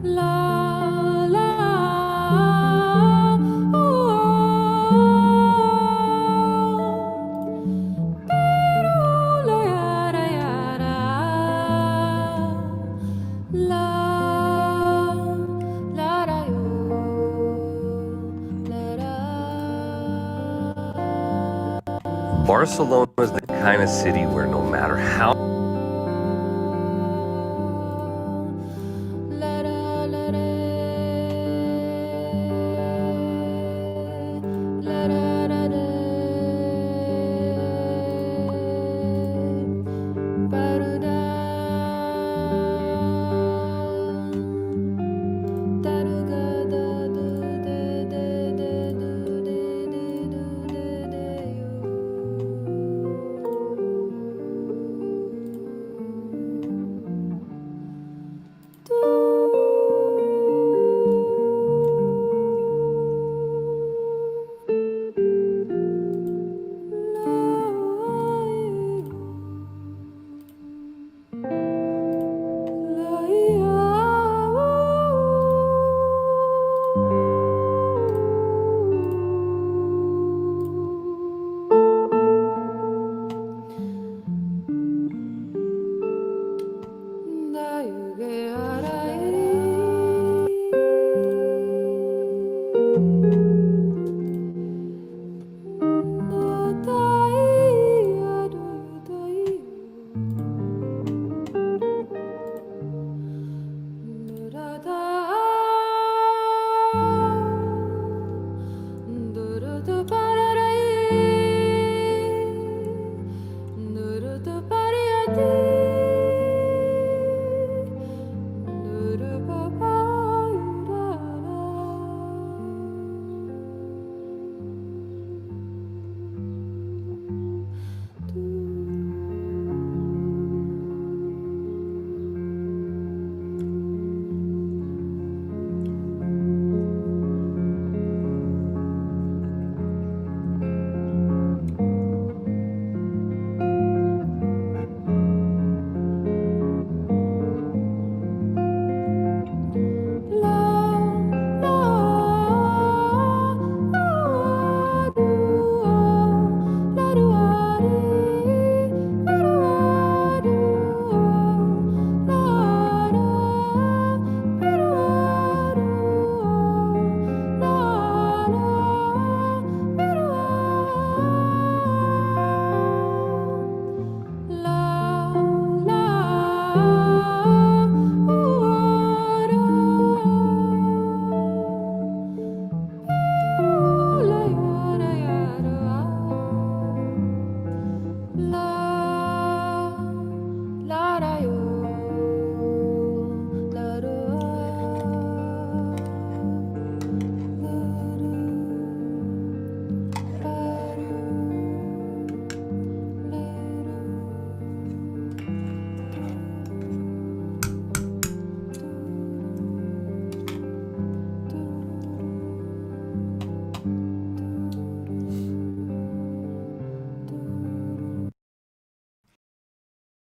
La la la yara yara la la ra yo la ra. Barcelona is the kind of city where no matter how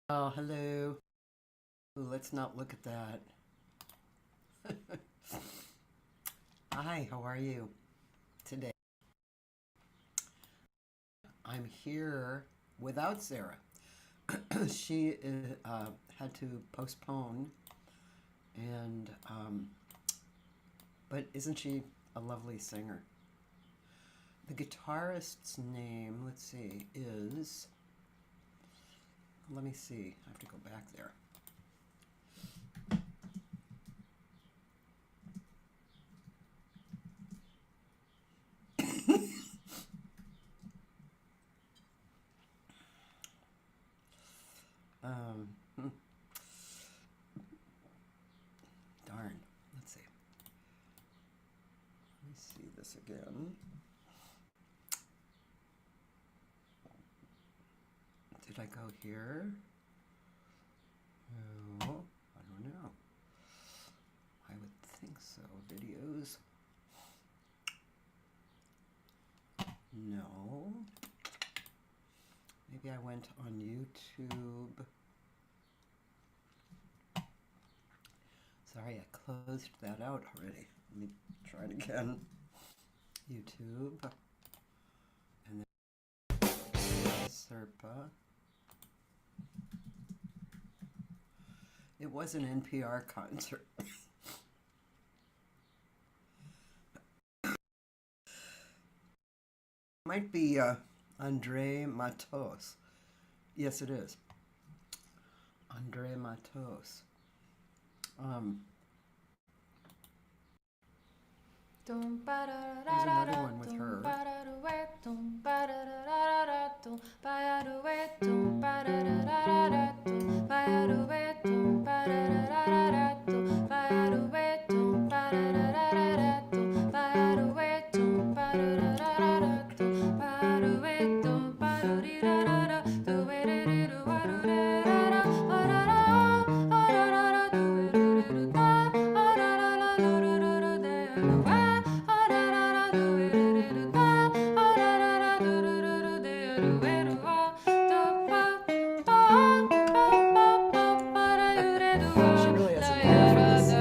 Oh, hello. Ooh, let's not look at that. Hi, how are you today? I'm here without Sarah. She had to postpone, and but isn't she a lovely singer? The guitarist's name, let's see, is. Let me see. I have to go back there. Hmm. Darn. Let's see. Let me see this again. Did I go here? No, I don't know. I would think so. Videos. No. Maybe I went on YouTube. Sorry, I closed that out already. Let me try it again. YouTube. And then Sara Serpa. It was an NPR concert. Might be Andre Matos. Yes, it is. Andre Matos. There's another one with her. She really has an ear for this.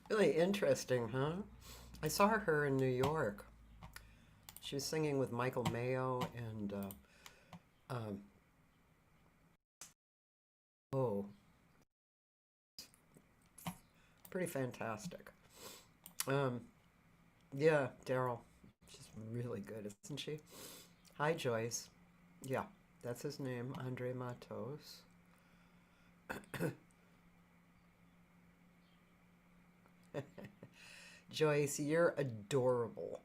Really interesting, huh? I saw her in New York. She was singing with Michael Mayo and oh, pretty fantastic. Yeah, Daryl, she's really good, isn't she? Hi, Joyce. Yeah, that's his name, Andre Matos. Joyce, you're adorable.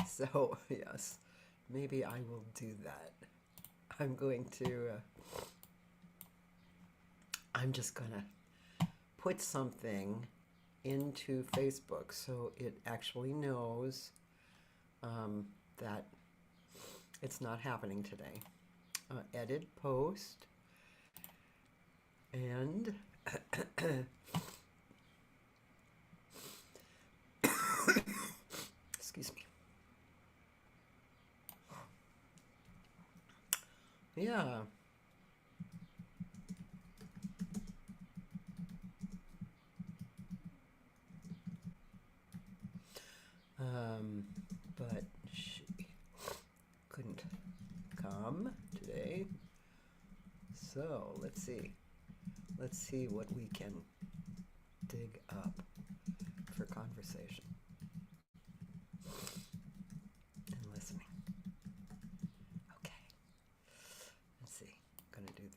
So, yes, maybe I will do that. I'm going to, I'm just going to put something into Facebook so it actually knows that it's not happening today. Edit, post, and excuse me. Yeah. But she couldn't come today. So let's see. Let's see what we can dig up for conversation.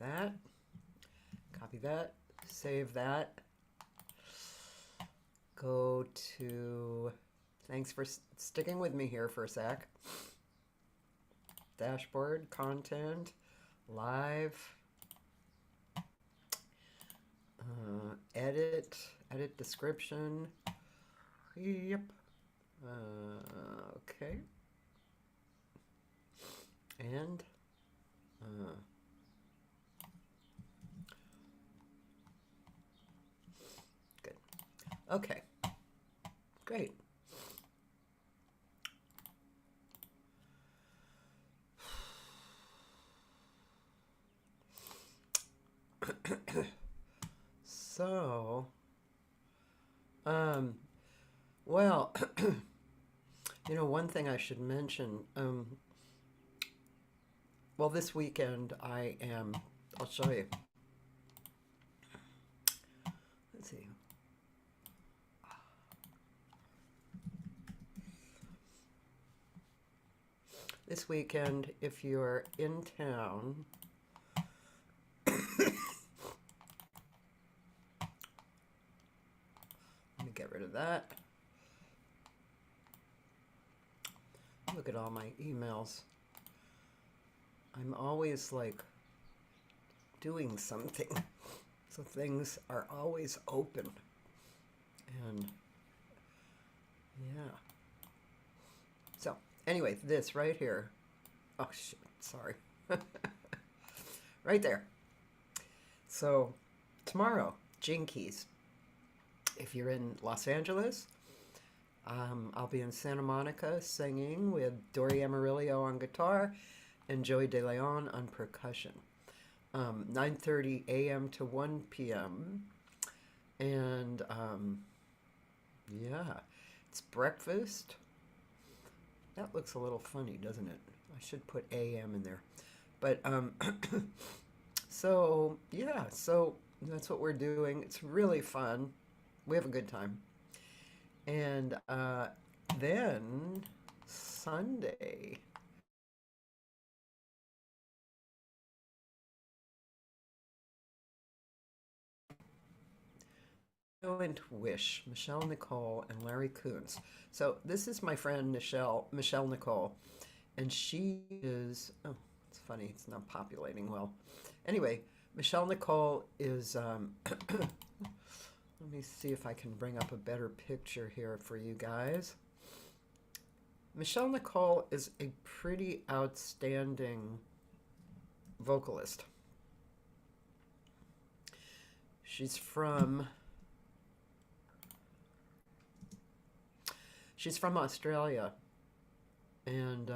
that. Copy that. Save that. Go to... Thanks for sticking with me here for a sec. Dashboard, content, live, edit description. Yep. Okay. And good. Okay. Great. So, well, you know, one thing I should mention, well, this weekend I'll show you. Let's see. This weekend, if you're in town, let me get rid of that. Look at all my emails. I'm always like doing something. So things are always open. And yeah. So anyway, this right here. Oh shit, sorry. Right there. So tomorrow, Gene Keys. If you're in Los Angeles, I'll be in Santa Monica singing with Dori Amarillo on guitar and Joey De Leon on percussion. 9:30 a.m. to 1 p.m. And yeah, it's breakfast. That looks a little funny, doesn't it? I should put a.m. in there. But so yeah, so that's what we're doing. It's really fun. We have a good time. And then Sunday, go into Wish, Michelle Nicole and Larry Coons. So this is my friend Michelle Nicole, and she is, oh, it's funny, it's not populating well. Anyway, Michelle Nicole is, let me see if I can bring up a better picture here for you guys. Michelle Nicole is a pretty outstanding vocalist. She's from Australia, and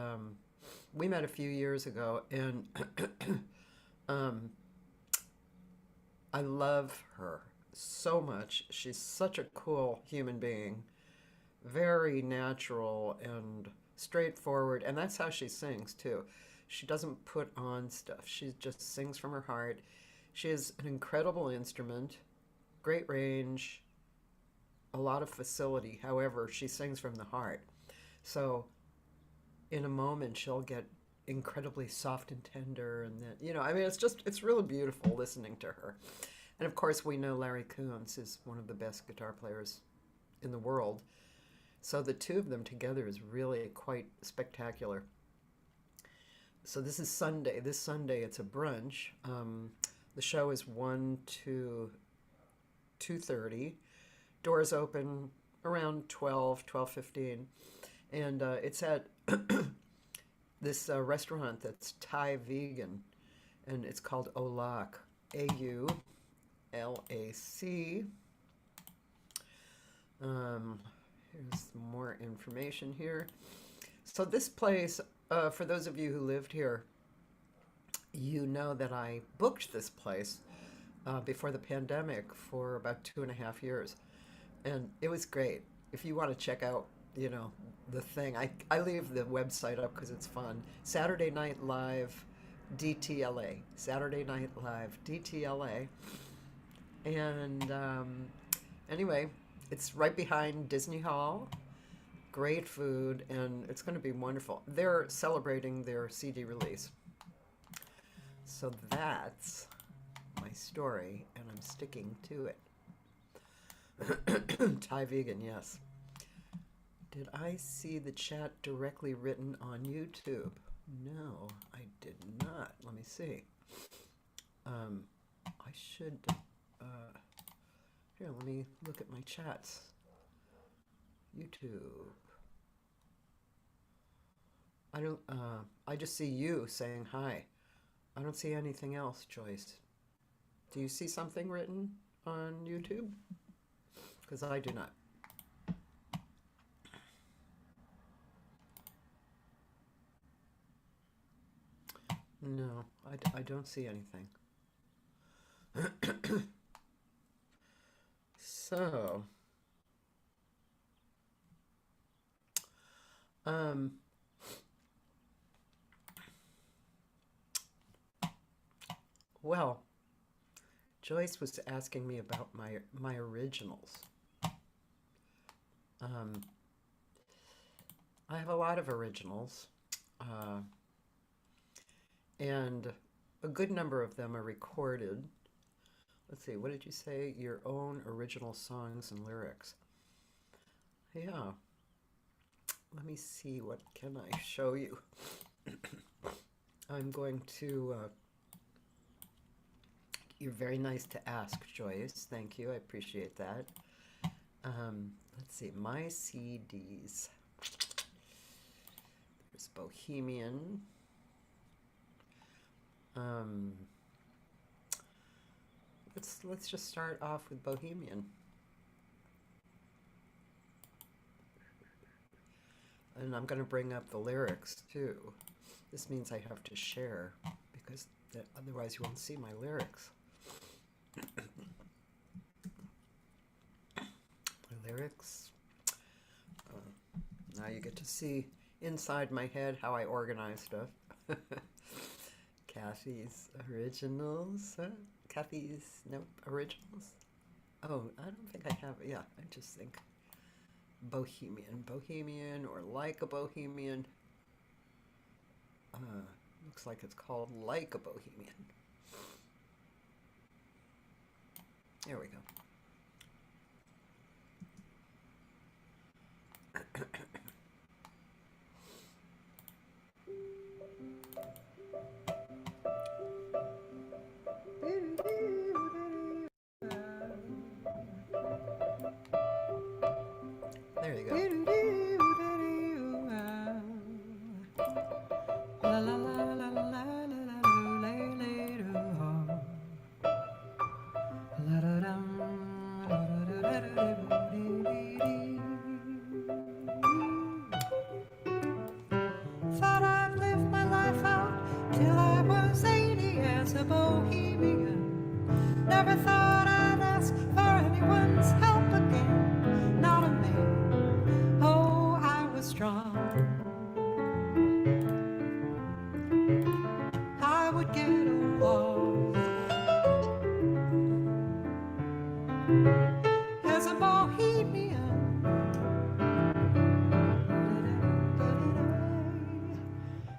we met a few years ago, and I love her so much. She's such a cool human being, very natural and straightforward, and that's how she sings too. She doesn't put on stuff. She just sings from her heart. She has an incredible instrument, great range, a lot of facility. However, she sings from the heart. So in a moment she'll get incredibly soft and tender, and then, you know, I mean, it's really beautiful listening to her. And of course, we know Larry Coons is one of the best guitar players in the world. So the two of them together is really quite spectacular. So this is Sunday. This Sunday, it's a brunch. The show is 1 to 2:30. Doors open around 12:15. And it's at this restaurant that's Thai vegan, and it's called Olac, AULAC. Here's more information here. So this place, for those of you who lived here, you know that I booked this place before the pandemic for about 2.5 years, and it was great. If you want to check out, you know, the thing, I leave the website up because it's fun. Saturday Night Live DTLA. Saturday Night Live DTLA. And anyway, it's right behind Disney Hall. Great food, and it's going to be wonderful. They're celebrating their CD release. So that's my story, and I'm sticking to it. Thai vegan, yes. Did I see the chat directly written on YouTube? No, I did not. Let me see. I should, here, let me look at my chats. YouTube. I just see you saying hi. I don't see anything else, Joyce. Do you see something written on YouTube? Because I do not. No, I don't see anything. So, well, Joyce was asking me about my originals. I have a lot of originals, and a good number of them are recorded. Let's see, what did you say? Your own original songs and lyrics. Yeah. Let me see, what can I show you? I'm going to, you're very nice to ask, Joyce. Thank you, I appreciate that. Let's see, my CDs. There's Bohemian. Let's just start off with Bohemian. And I'm going to bring up the lyrics too. This means I have to share because otherwise you won't see my lyrics. My lyrics. Now you get to see inside my head how I organize stuff. Cathy's originals. Cathy's, nope, originals. Oh, I don't think I have, yeah, I just think Bohemian, or Like a Bohemian. Looks like it's called Like a Bohemian. There we go. There you go. Thought I'd live my life out till I was 80 as a bohemian. Never thought I'd ask for anyone's help again. Not a man. Oh, I was strong. I would get along as a bohemian.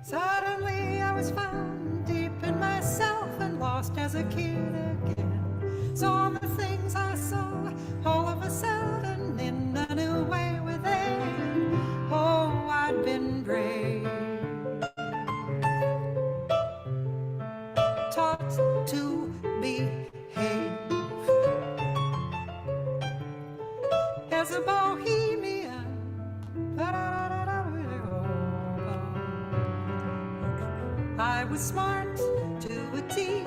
Suddenly I was found deep in myself and lost as a kid again. Saw the things I saw all of a sudden in a new way within. Oh, I'd been brave, taught to behave as a bohemian. I was smart to a T.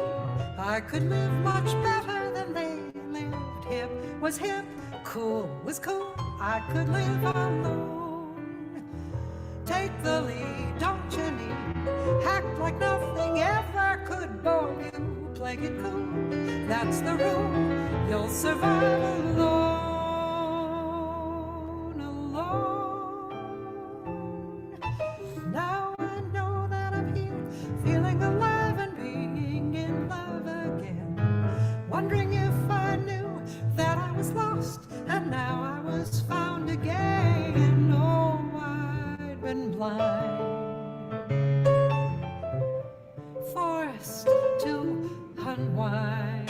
I could live much better than they lived. Hip was hip, cool was cool. I could live alone. Take the lead, don't you need? Act like nothing ever could bore you. Play it cool, that's the rule. You'll survive alone. Now I know that I'm here, feeling alive and being in love again. Wondering if I knew that I was lost and now I was found again. Oh, I'd been blind, forced to unwind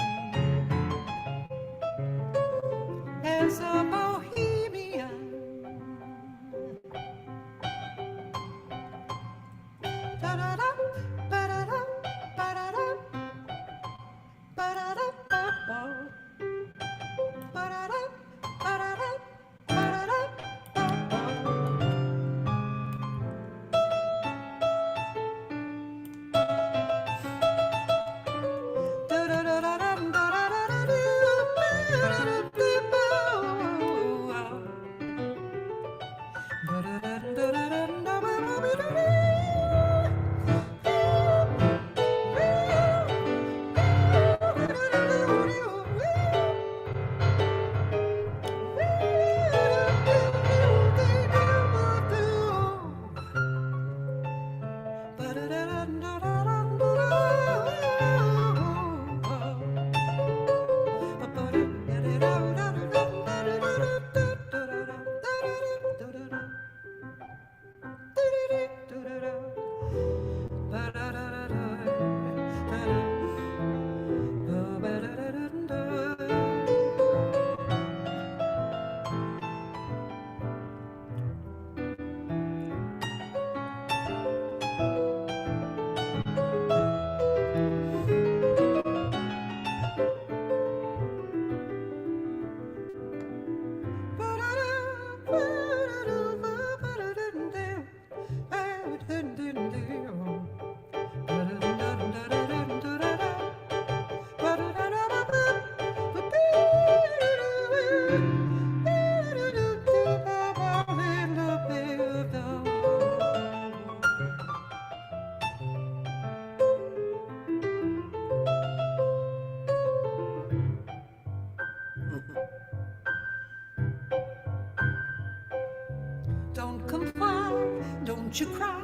Don't comply, don't you cry,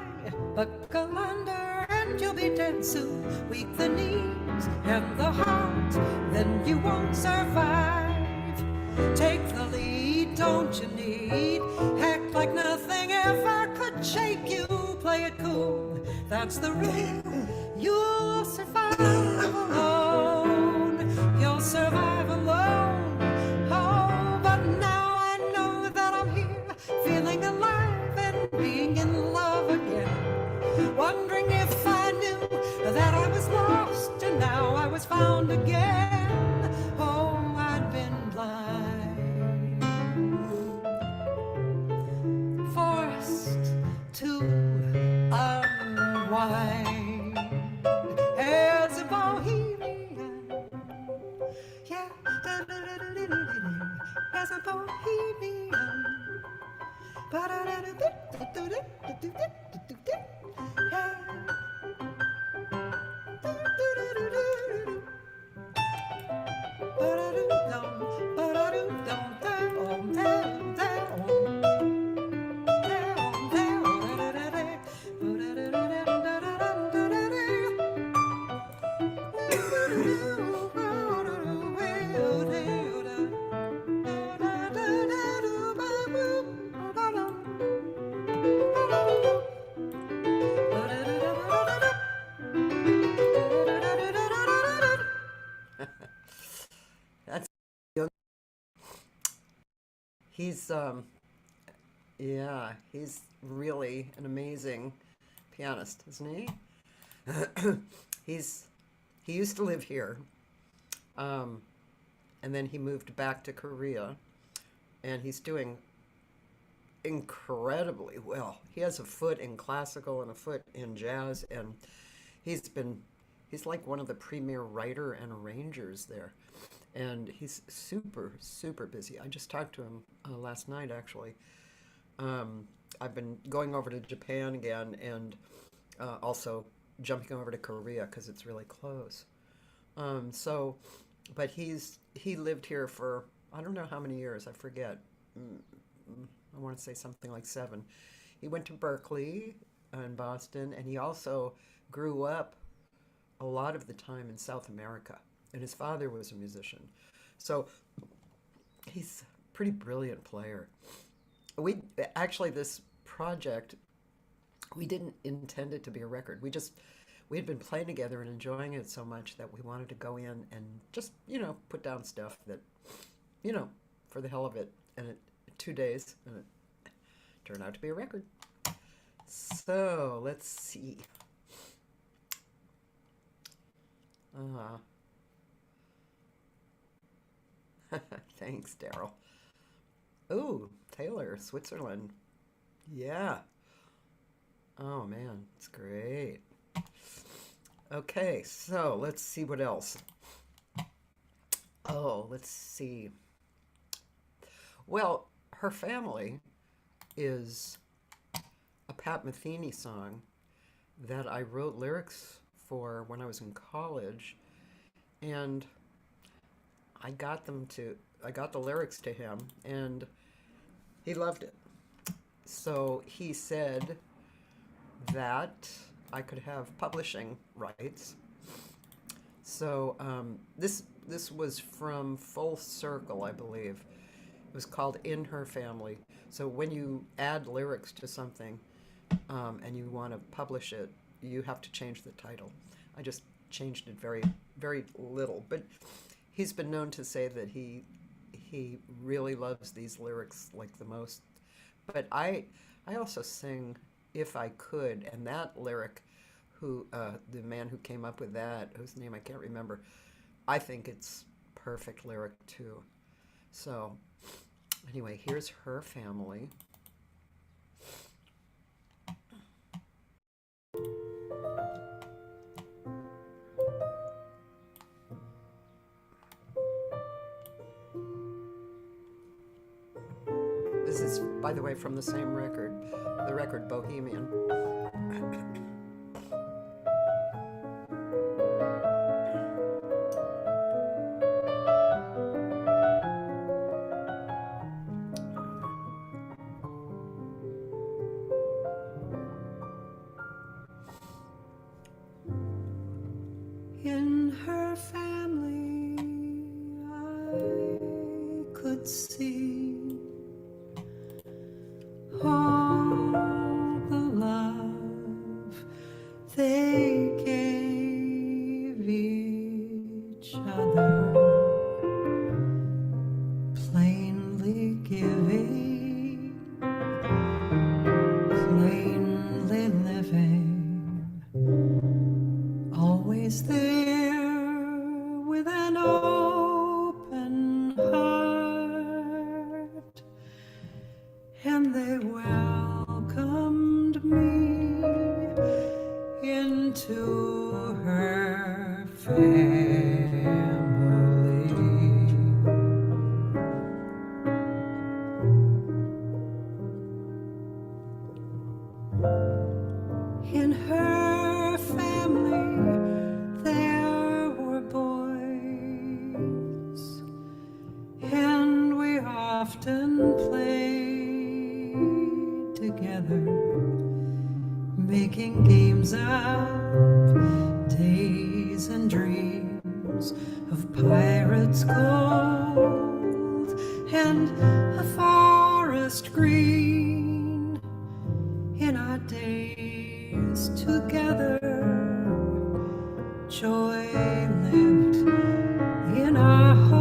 buckle under and you'll be dead soon. Weak the knees and the heart, then you won't survive. Take the lead, don't you need? Act like nothing ever could shake you. Play it cool, that's the rule. You'll survive alone. You'll survive alone. Oh, but now I know that I'm here, feeling alive and being in love again. Wondering if I knew that I was lost and now I was found again. Oh, I'd been blind, forced to unwind as a bohemian. Yeah, as a bohemian. That's he's really an amazing pianist, isn't he? He used to live here, and then he moved back to Korea, and he's doing incredibly well. He has a foot in classical and a foot in jazz, and he's like one of the premier writer and arrangers there, and he's super, super busy. I just talked to him last night, actually. I've been going over to Japan again, and also jumping over to Korea because it's really close. But he lived here for I don't know how many years. I forget. I want to say something like 7. He went to Berkeley in Boston, and he also grew up a lot of the time in South America, and his father was a musician. So he's a pretty brilliant player. This project, we didn't intend it to be a record. We had been playing together and enjoying it so much that we wanted to go in and just, put down stuff that, for the hell of it. And 2 days, and it turned out to be a record. So let's see. Uh-huh. Thanks, Daryl. Ooh, Taylor, Switzerland. Yeah. Oh man, it's great. Okay, so let's see what else. Oh, let's see. Well, her family is a Pat Metheny song that I wrote lyrics for when I was in college, and I got the lyrics to him, and he loved it. So he said that I could have publishing rights. So this was from Full Circle, I believe. It was called In Her Family. So when you add lyrics to something and you want to publish it, you have to change the title. I just changed it very, very little. But he's been known to say that he really loves these lyrics like the most. But I also sing If I Could, and that lyric, the man who came up with that, whose name I can't remember, I think it's perfect lyric too. So anyway, here's Her Family. This is, by the way, from the same record, the record Bohemian. In her family, I could see all the love they gave each other, plainly giving, plainly living, always there with an open heart. And they welcomed me into her family. In her family there were boys, and we often played together, making games of days and dreams of pirates' gold and a forest green. In our days together, joy lived in our hearts.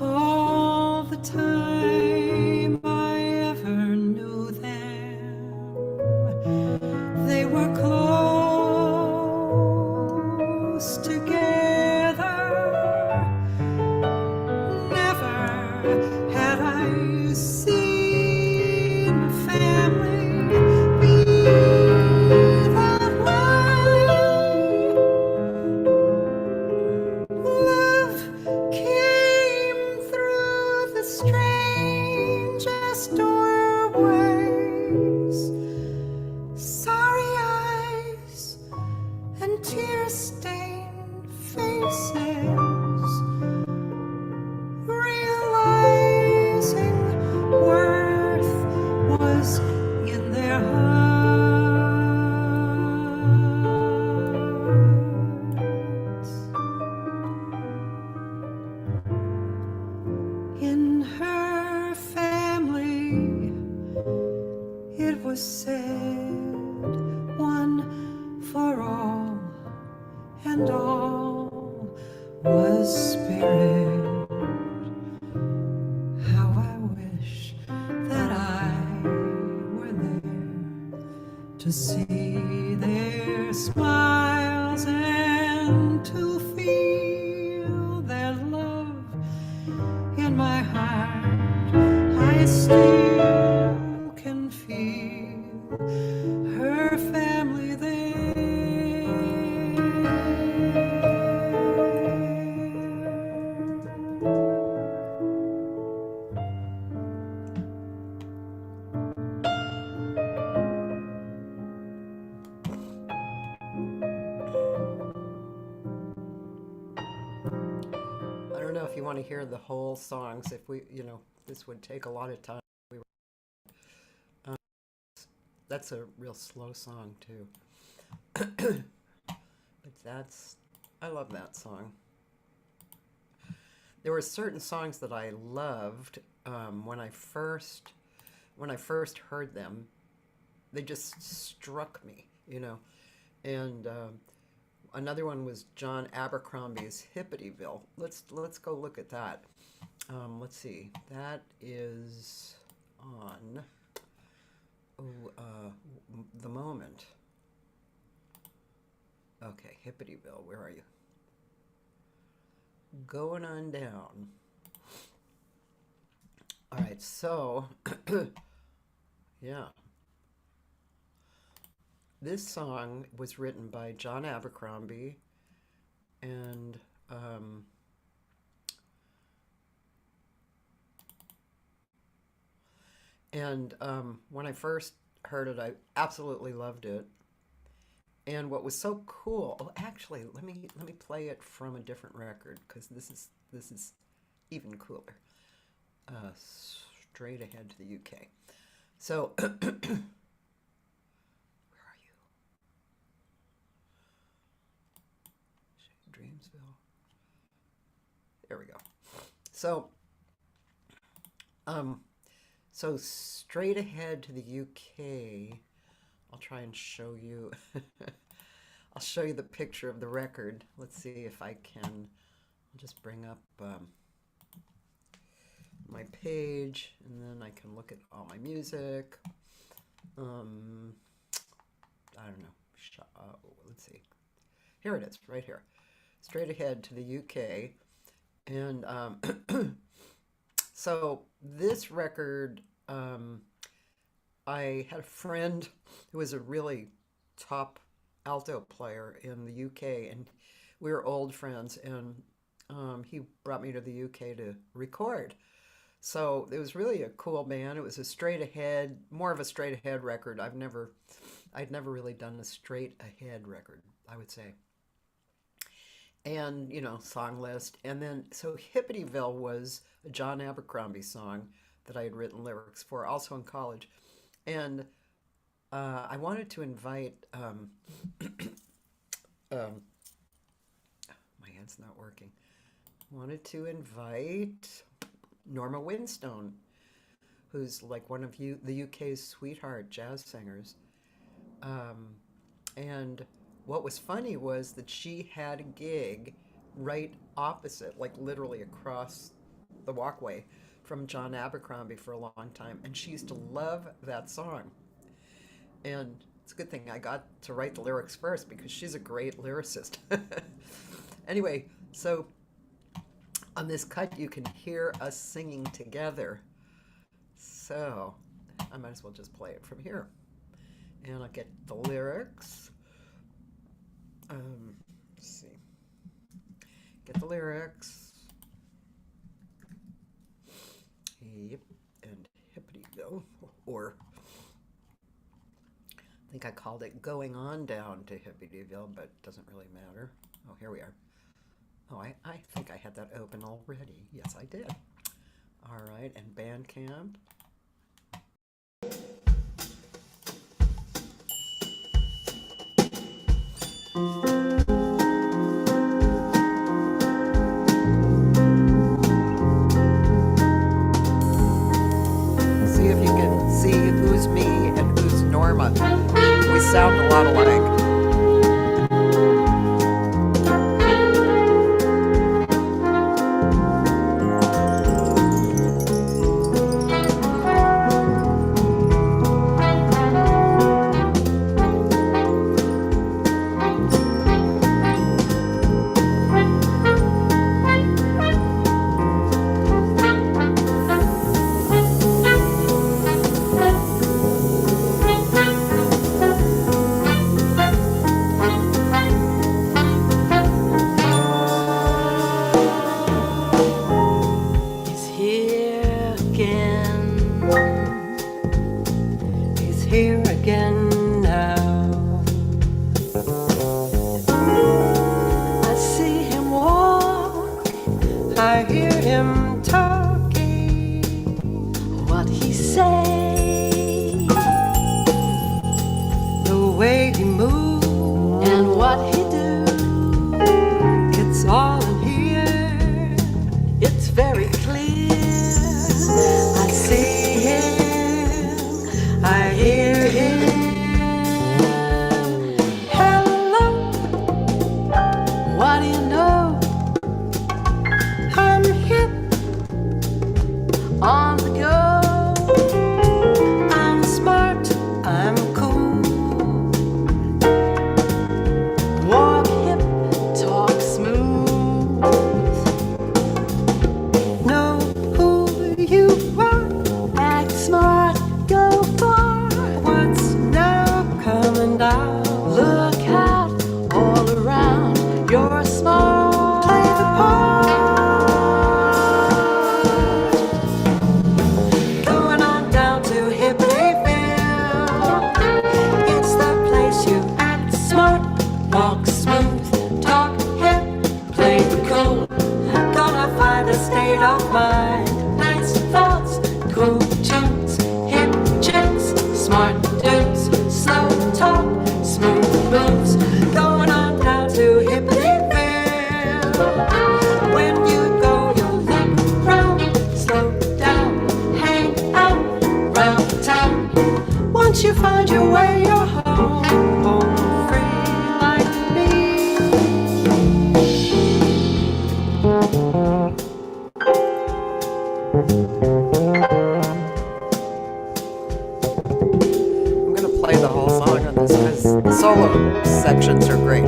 All the time I ever knew them, they were close together. Never had I seen a family be that way. Love came through the strangest doorways, sorry eyes and tear-stained faces, realizing worth was in their hearts. In her family, it was said, one for all, and all was spirit. How I wish that I to see their smiles and to feel their love in my heart. I still can feel her family there. I don't know if you want to hear the whole songs. If we, this would take a lot of time. Um, that's a real slow song too. But I love that song. There were certain songs that I loved when I first heard them. They just struck me, and another one was John Abercrombie's Hippolytville. Let's go look at that. Let's see. That is on The Moment. Okay, Hippolytville, where are you? Going on down. All right, so yeah. This song was written by John Abercrombie, and when I first heard it, I absolutely loved it. And what was so cool, oh, actually, let me play it from a different record, because this is even cooler. Straight ahead to the UK. So Dreamsville. There we go. So, so Straight Ahead to the UK. I'll try and show you. I'll show you the picture of the record. Let's see if I can. I'll just bring up my page, and then I can look at all my music. I don't know. Let's see. Here it is, right here. Straight Ahead to the UK. And so this record, I had a friend who was a really top alto player in the UK, and we were old friends, and he brought me to the UK to record. So it was really a cool band. It was a straight ahead, more of a straight ahead record. I'd never really done a straight ahead record, I would say. And, song list. And then, so Hippolytville was a John Abercrombie song that I had written lyrics for, also in college. And I wanted to invite, my hand's not working. Wanted to invite Norma Winstone, who's like one of the UK's sweetheart jazz singers. And what was funny was that she had a gig right opposite, like literally across the walkway from John Abercrombie for a long time, and she used to love that song. And it's a good thing I got to write the lyrics first, because she's a great lyricist. Anyway, so on this cut you can hear us singing together. So I might as well just play it from here. And I'll get the lyrics. Let's see. Get the lyrics. Yep, and Hippolytville, or I think I called it Going On Down to Hippolytville, but it doesn't really matter. Oh, here we are. Oh, I think I had that open already. Yes, I did. All right, and Bandcamp. See if you can see who's me and who's Norma. We sound a lot alike. on the go. I'm smart, I'm cool. Walk hip, talk smooth. Know who you are. Act smart, go far. What's now coming down? Look out all around. You're smart. Play the part. Going on down to Hippyville. It's the place you act smart, walk smooth, talk hip, play the cool. Gonna find a state of mind, nice thoughts, cool tunes, hip chicks, smart dudes, slow talk, smooth moves. Going on down to Hippyville. When you go, you'll look round, slow down, hang out, round town. Once you find your way, you're home, home free like me. I'm going to play the whole song on this because the solo sections are great.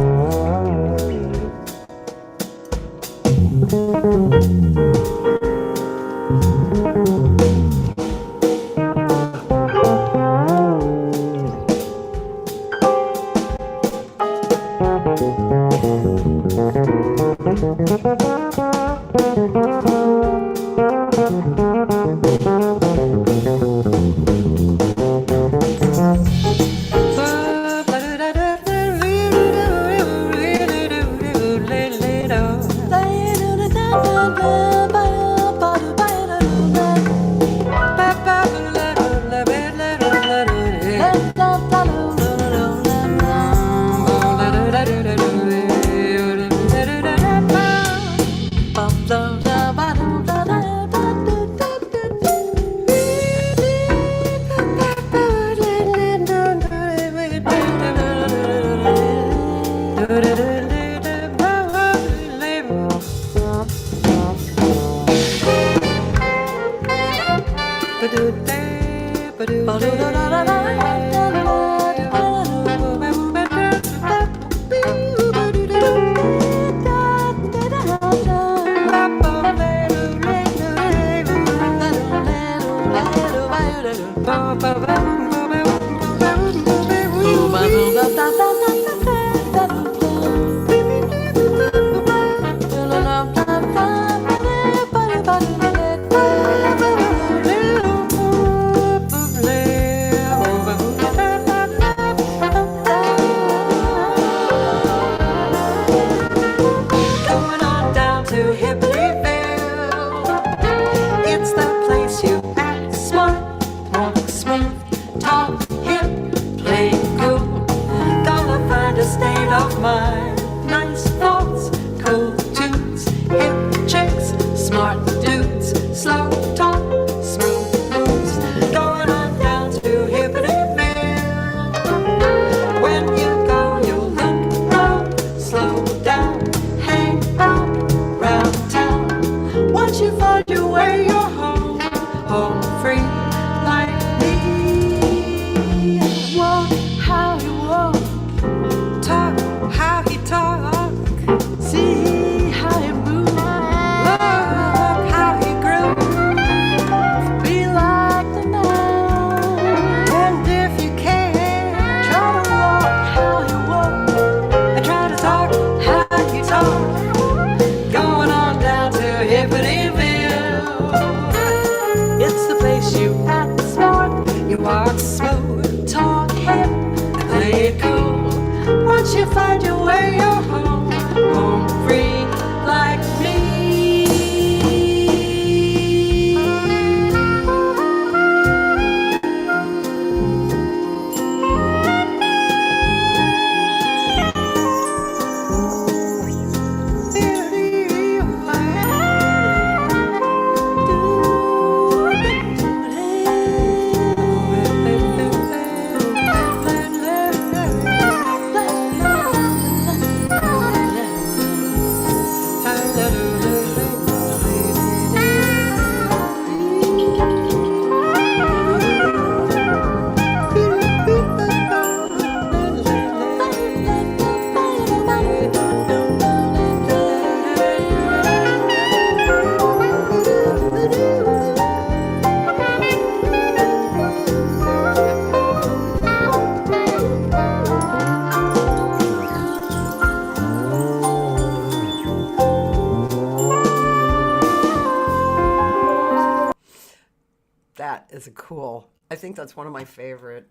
Going on down to Hippyville. It's the place you act smart, walk smooth, talk hip, play cool. Gonna find a state of mind, nice thoughts, cool tunes, hip chicks, smart dudes, slow talk, smooth moves. Going on down to Hippyville. When you go, you'll look round, slow down, hang out, round town. Once you find your way, you're home, home free like me. Walk how you walk, talk how he talk, see how he move, look how he groove. Be like the man, and if you can, try to walk how you walk, and try to talk how you talk. Going on down to Hippyville. It's the place you act smart, you walk smooth, talk hip, and play it cool. Once you find your way, you're home, home free like me. That is a cool. I think that's one of my favorite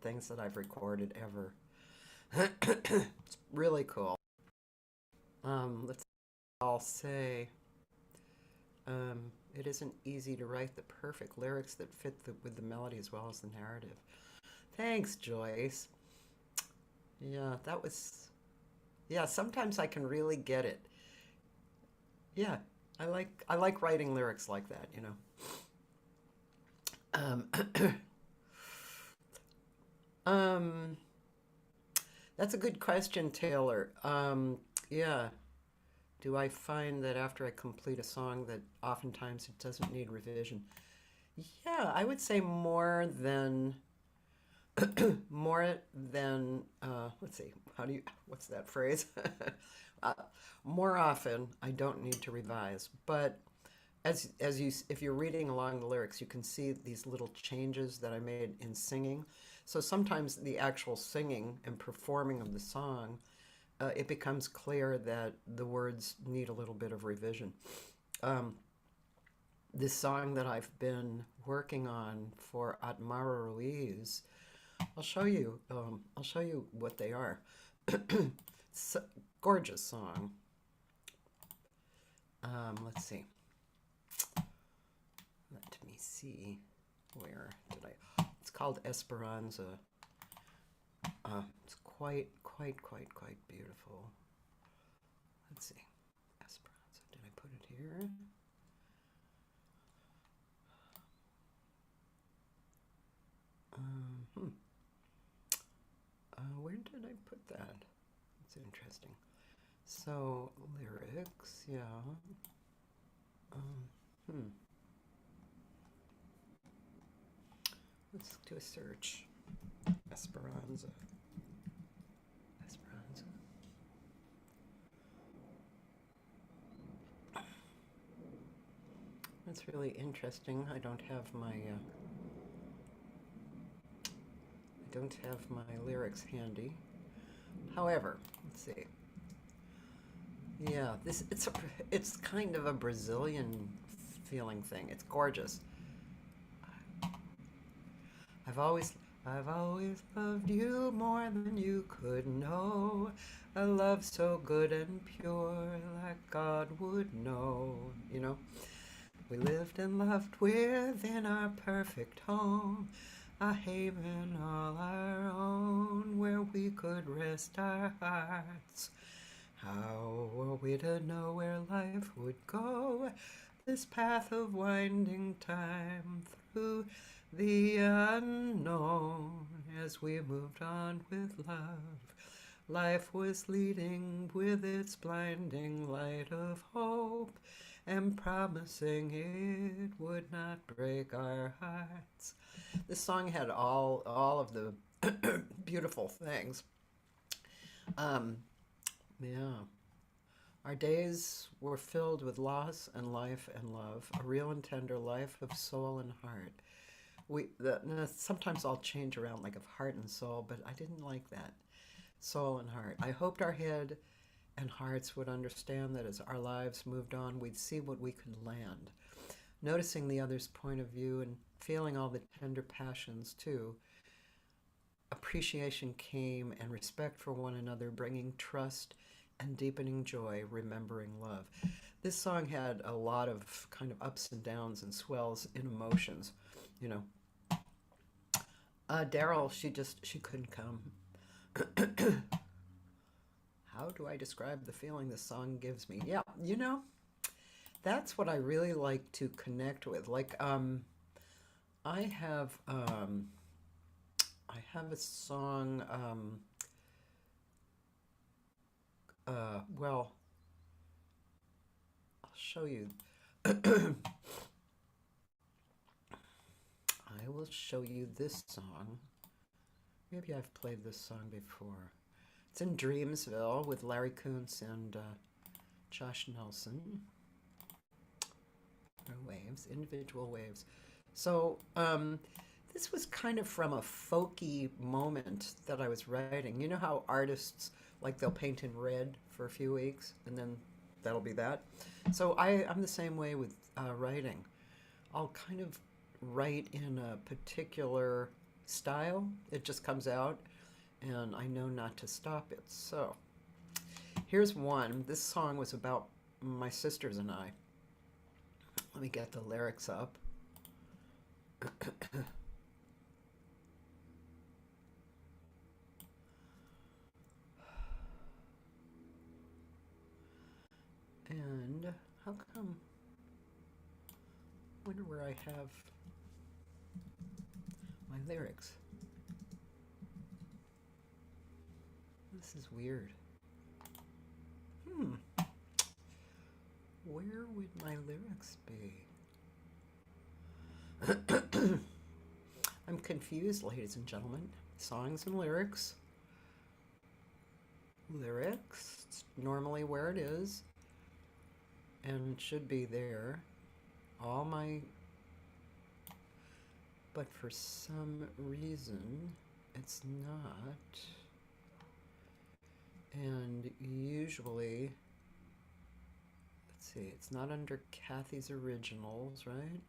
things that I've recorded ever. It's really cool. Let's all say, it isn't easy to write the perfect lyrics that fit with the melody as well as the narrative. Thanks, Joyce. Yeah, that was. Yeah, sometimes I can really get it. Yeah, I like writing lyrics like that, you know. Um, um, that's a good question, Taylor. Yeah. Do I find that after I complete a song that oftentimes it doesn't need revision? Yeah, I would say more than let's see, what's that phrase? uh, More often, I don't need to revise, but if you're reading along the lyrics, you can see these little changes that I made in singing. So sometimes the actual singing and performing of the song, it becomes clear that the words need a little bit of revision. Um, this song that I've been working on for Atmara Ruiz, I'll show you. I'll show you what they are. It's a gorgeous song. Let's see. Let me see. Where did I? It's called Esperanza. It's quite beautiful. Let's see. Esperanza. Did I put it here? Hmm. Where did I put that? It's interesting. So, lyrics, yeah. Hmm. Let's do a search. Esperanza. Esperanza. That's really interesting. I don't have my lyrics handy. However, let's see. Yeah, it's kind of a Brazilian feeling thing. It's gorgeous. I've always I've always loved you more than you could know. A love so good and pure, like God would know. You know, we lived and loved within our perfect home, a haven all our own, where we could rest our hearts. How were we to know where life would go? This path of winding time through the unknown as we moved on with love. Life was leading with its blinding light of hope and promising it would not break our hearts. This song had all of the beautiful things. Um, yeah. Our days were filled with loss and life and love, a real and tender life of soul and heart. Sometimes I'll change around like of heart and soul, but I didn't like that. Soul and heart. I hoped our head and hearts would understand that as our lives moved on, we'd see what we could land. Noticing the other's point of view and feeling all the tender passions too, appreciation came and respect for one another, bringing trust and deepening joy, remembering love. This song had a lot of kind of ups and downs and swells in emotions, you know. Daryl, she couldn't come. How do I describe the feeling this song gives me? Yeah, you know, that's what I really like to connect with. Like, I have um, I have a song. Well, I'll show you. I will show you this song. Maybe I've played this song before. It's in Dreamsville with Larry Kuntz and Josh Nelson. Waves, individual waves. So this was kind of from a folky moment that I was writing. You know how artists, like, they'll paint in red for a few weeks and then that'll be that. So I'm the same way with writing. I'll kind of write in a particular style. It just comes out, and I know not to stop it. So here's one. This song was about my sisters and I. Let me get the lyrics up. And how come? I wonder where I have my lyrics. This is weird. Where would my lyrics be? I'm confused, ladies and gentlemen. Songs and lyrics. Lyrics, it's normally where it is, and it should be there. All my, but for some reason, it's not. And usually, let's see, it's not under Cathy's originals, right?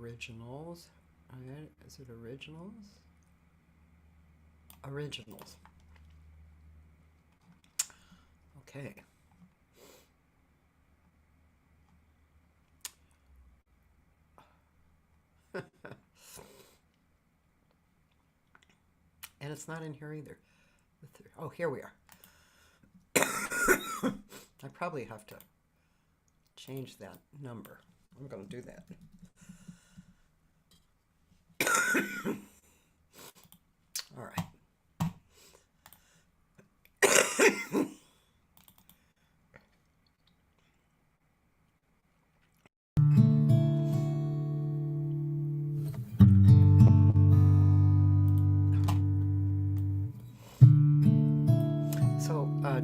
Originals, right? Is it originals? Originals. Okay. And it's not in here either. Oh, here we are. I probably have to change that number. I'm going to do that. All right.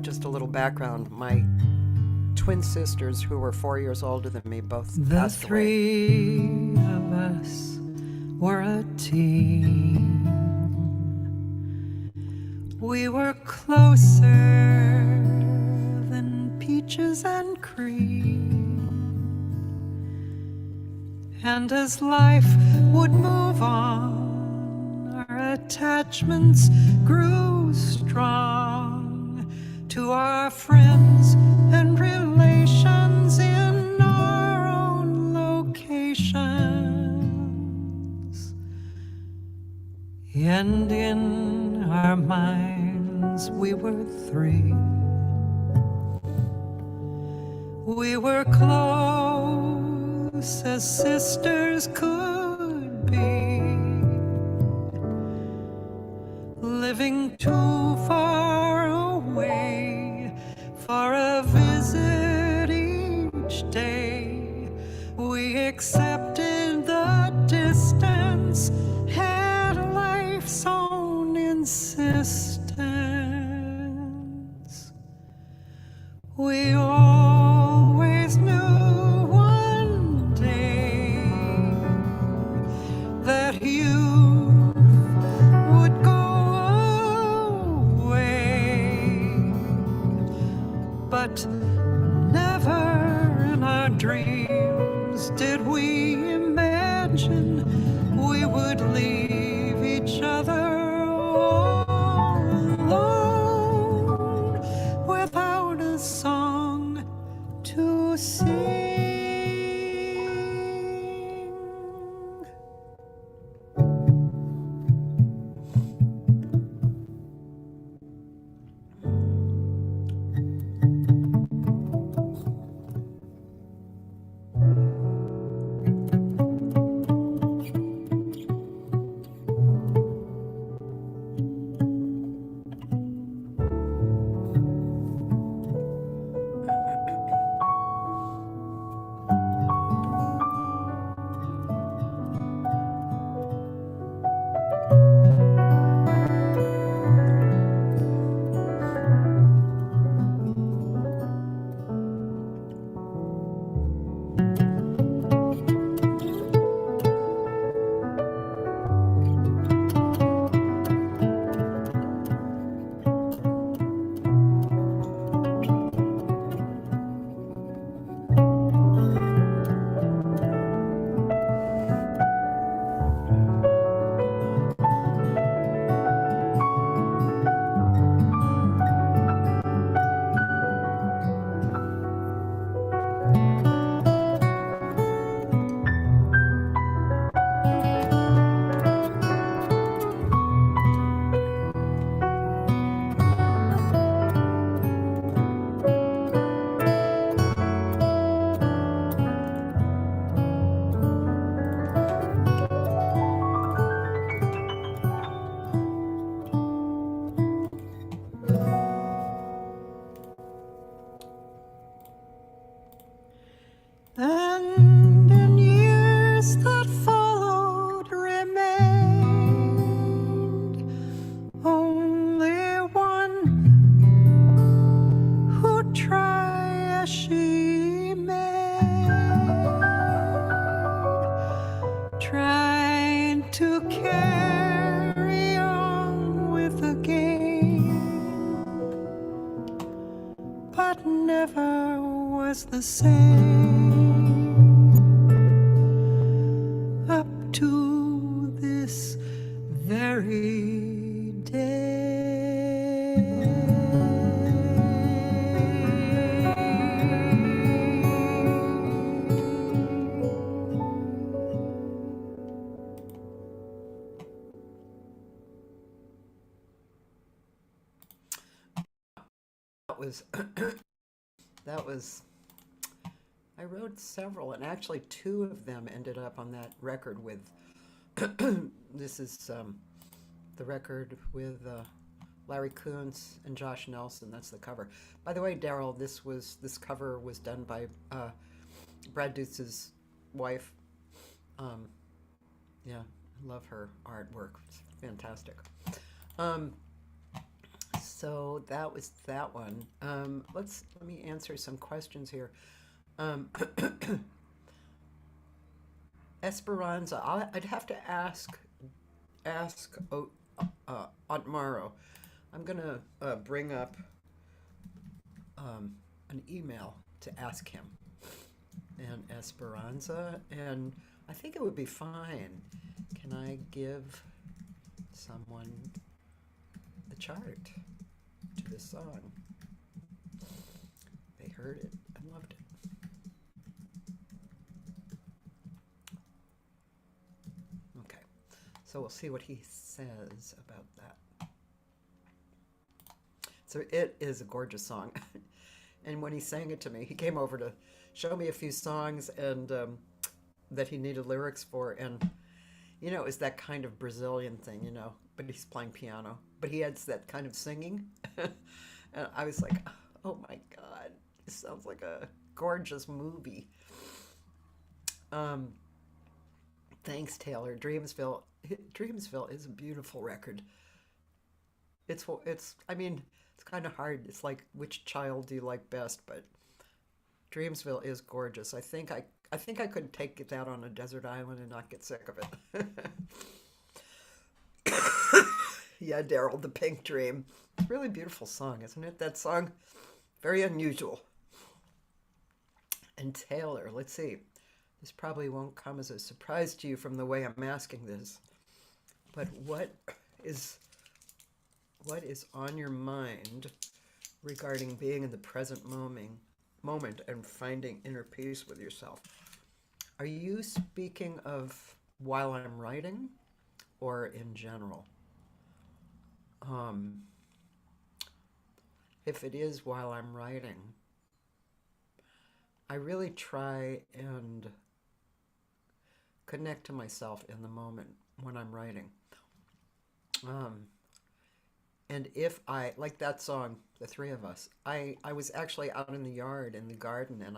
Just a little background. My twin sisters, who were 4 years older than me, both passed away. The 3 of us were a team. We were closer than peaches and cream. And as life would move on, our attachments grew strong. To our friends and relations in our own locations. And in our minds we were 3. We were close as sisters could be, living too far away for a visit each day. We accepted the distance, had life's own insistence. We always knew one day that you would go away, but never in our dreams did we imagine we would leave each other all alone without a song to sing. was that was I wrote several, and actually two of them ended up on that record with. This is the record with Larry Kuntz and Josh Nelson. That's the cover. By the way, Daryl, this cover was done by Brad Dutz's wife. Um, yeah, I love her artwork. It's fantastic. Um, so that was that one. Let me answer some questions here. Um, Esperanza. I'd have to ask Aunt Morrow. I'm gonna bring up an email to ask him and Esperanza, and I think it would be fine. Can I give someone the chart to this song? They heard it and loved it. Okay, so we'll see what he says about that. So it is a gorgeous song. And when he sang it to me, he came over to show me a few songs and that he needed lyrics for. And, you know, it's that kind of Brazilian thing, you know, but he's playing piano. But he adds that kind of singing. And I was like, oh my God, this sounds like a gorgeous movie. Thanks, Taylor. Dreamsville is a beautiful record. I mean, it's kind of hard. It's like, which child do you like best? But Dreamsville is gorgeous. I think I could take it out on a desert island and not get sick of it. Yeah, Daryl, The Pink Dream. It's a really beautiful song, isn't it? That song, very unusual. And Taylor, let's see. This probably won't come as a surprise to you from the way I'm asking this. But what is on your mind regarding being in the present moment and finding inner peace with yourself? Are you speaking of while I'm writing or in general? If it is while I'm writing, I really try and connect to myself in the moment when I'm writing. And if I, like that song, The Three of Us, I was actually out in the yard, in the garden, and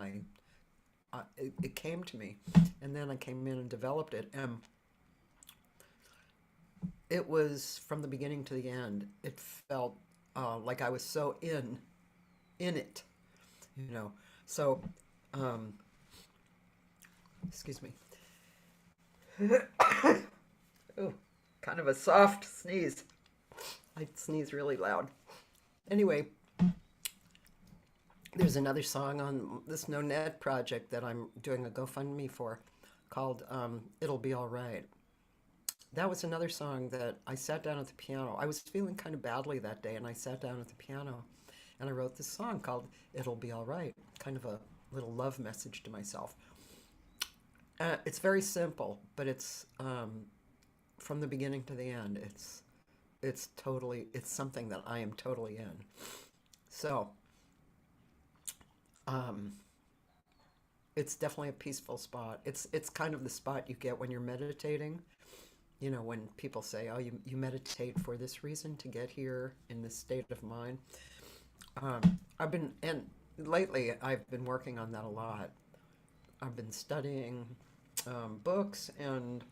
it came to me. And then I came in and developed it. And it was from the beginning to the end. It felt like I was so in it, you know. So, excuse me. Oh, kind of a soft sneeze. I sneeze really loud. Anyway, there's another song on this No Net project that I'm doing a GoFundMe for called It'll Be All Right. That was another song that I sat down at the piano. I was feeling kind of badly that day, and I sat down at the piano, and I wrote this song called It'll Be All Right, kind of a little love message to myself. It's very simple, but it's from the beginning to the end. It's something that I am totally in. So, it's definitely a peaceful spot. It's kind of the spot you get when you're meditating. You know, when people say, oh, you meditate for this reason, to get here in this state of mind. Lately I've been working on that a lot. I've been studying books and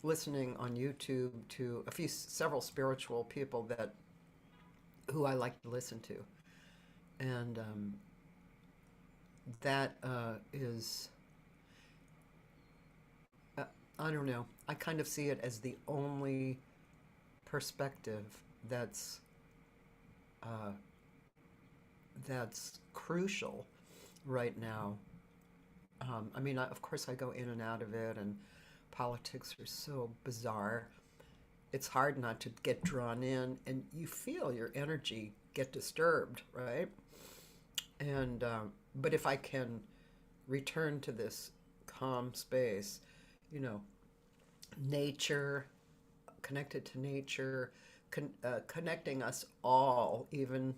listening on YouTube to several spiritual people who I like to listen to. And that is, I don't know, I kind of see it as the only perspective that's crucial right now. I mean, of course I go in and out of it, and politics are so bizarre. It's hard not to get drawn in, and you feel your energy get disturbed, right? And but if I can return to this calm space, you know, nature, connected to nature, connecting us all, even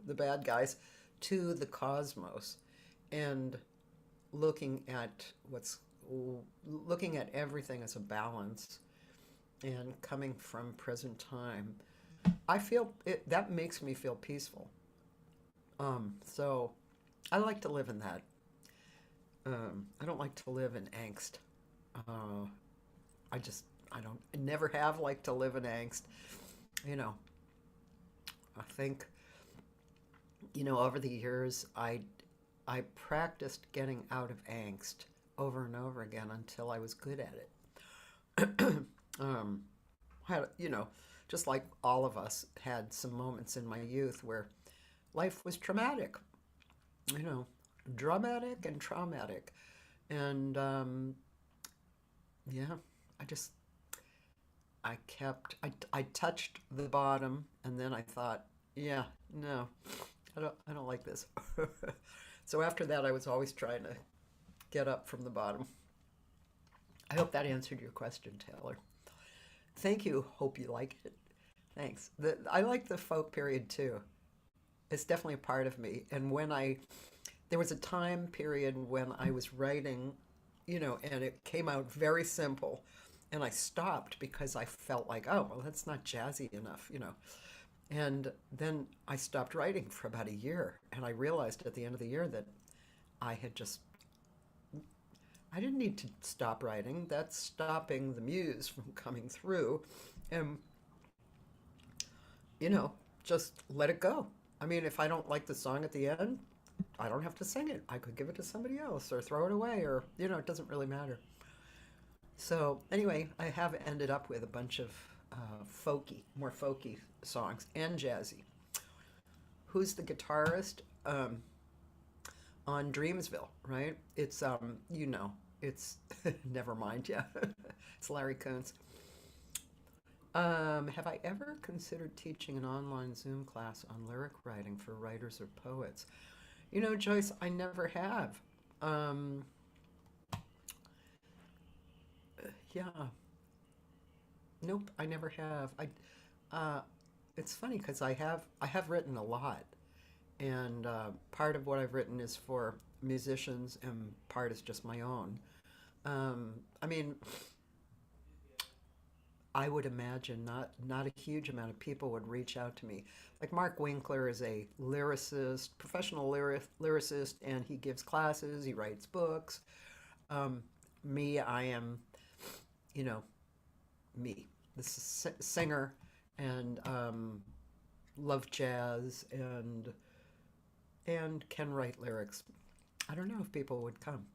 the bad guys, to the cosmos, and looking at looking at everything as a balance and coming from present time. I feel that makes me feel peaceful. So I like to live in that. I don't like to live in angst. Uh, I never have liked to live in angst. You know, I think, over the years, I practiced getting out of angst over and over again until I was good at it. um, had, just like all of us had some moments in my youth where life was traumatic, you know, dramatic and traumatic. And yeah, I just, I touched the bottom and then I thought, yeah, no, I don't like this. So after that, I was always trying to get up from the bottom. I hope that answered your question, Taylor. Thank you. Hope you like it. Thanks. I like the folk period too. It's definitely a part of me. And there was a time period when I was writing, and it came out very simple. And I stopped because I felt like, oh, well, that's not jazzy enough. And then I stopped writing for about a year. And I realized at the end of the year that I had just, I didn't need to stop writing. That's stopping the muse from coming through. And, just let it go. I mean, if I don't like the song at the end, I don't have to sing it. I could give it to somebody else or throw it away or, it doesn't really matter. So anyway, I have ended up with a bunch of more folky songs and jazzy. Who's the guitarist on Dreamsville, right? It's it's never mind, yeah. It's Larry Coons. Have I ever considered teaching an online Zoom class on lyric writing for writers or poets? Joyce, I never have. Yeah. Nope, I never have. It's funny because I have written a lot, and part of what I've written is for musicians, and part is just my own. I mean, I would imagine not a huge amount of people would reach out to me. Like Mark Winkler is a lyricist, professional lyricist, and he gives classes, he writes books. Me, I am, me, this singer, and love jazz and can write lyrics. I don't know if people would come.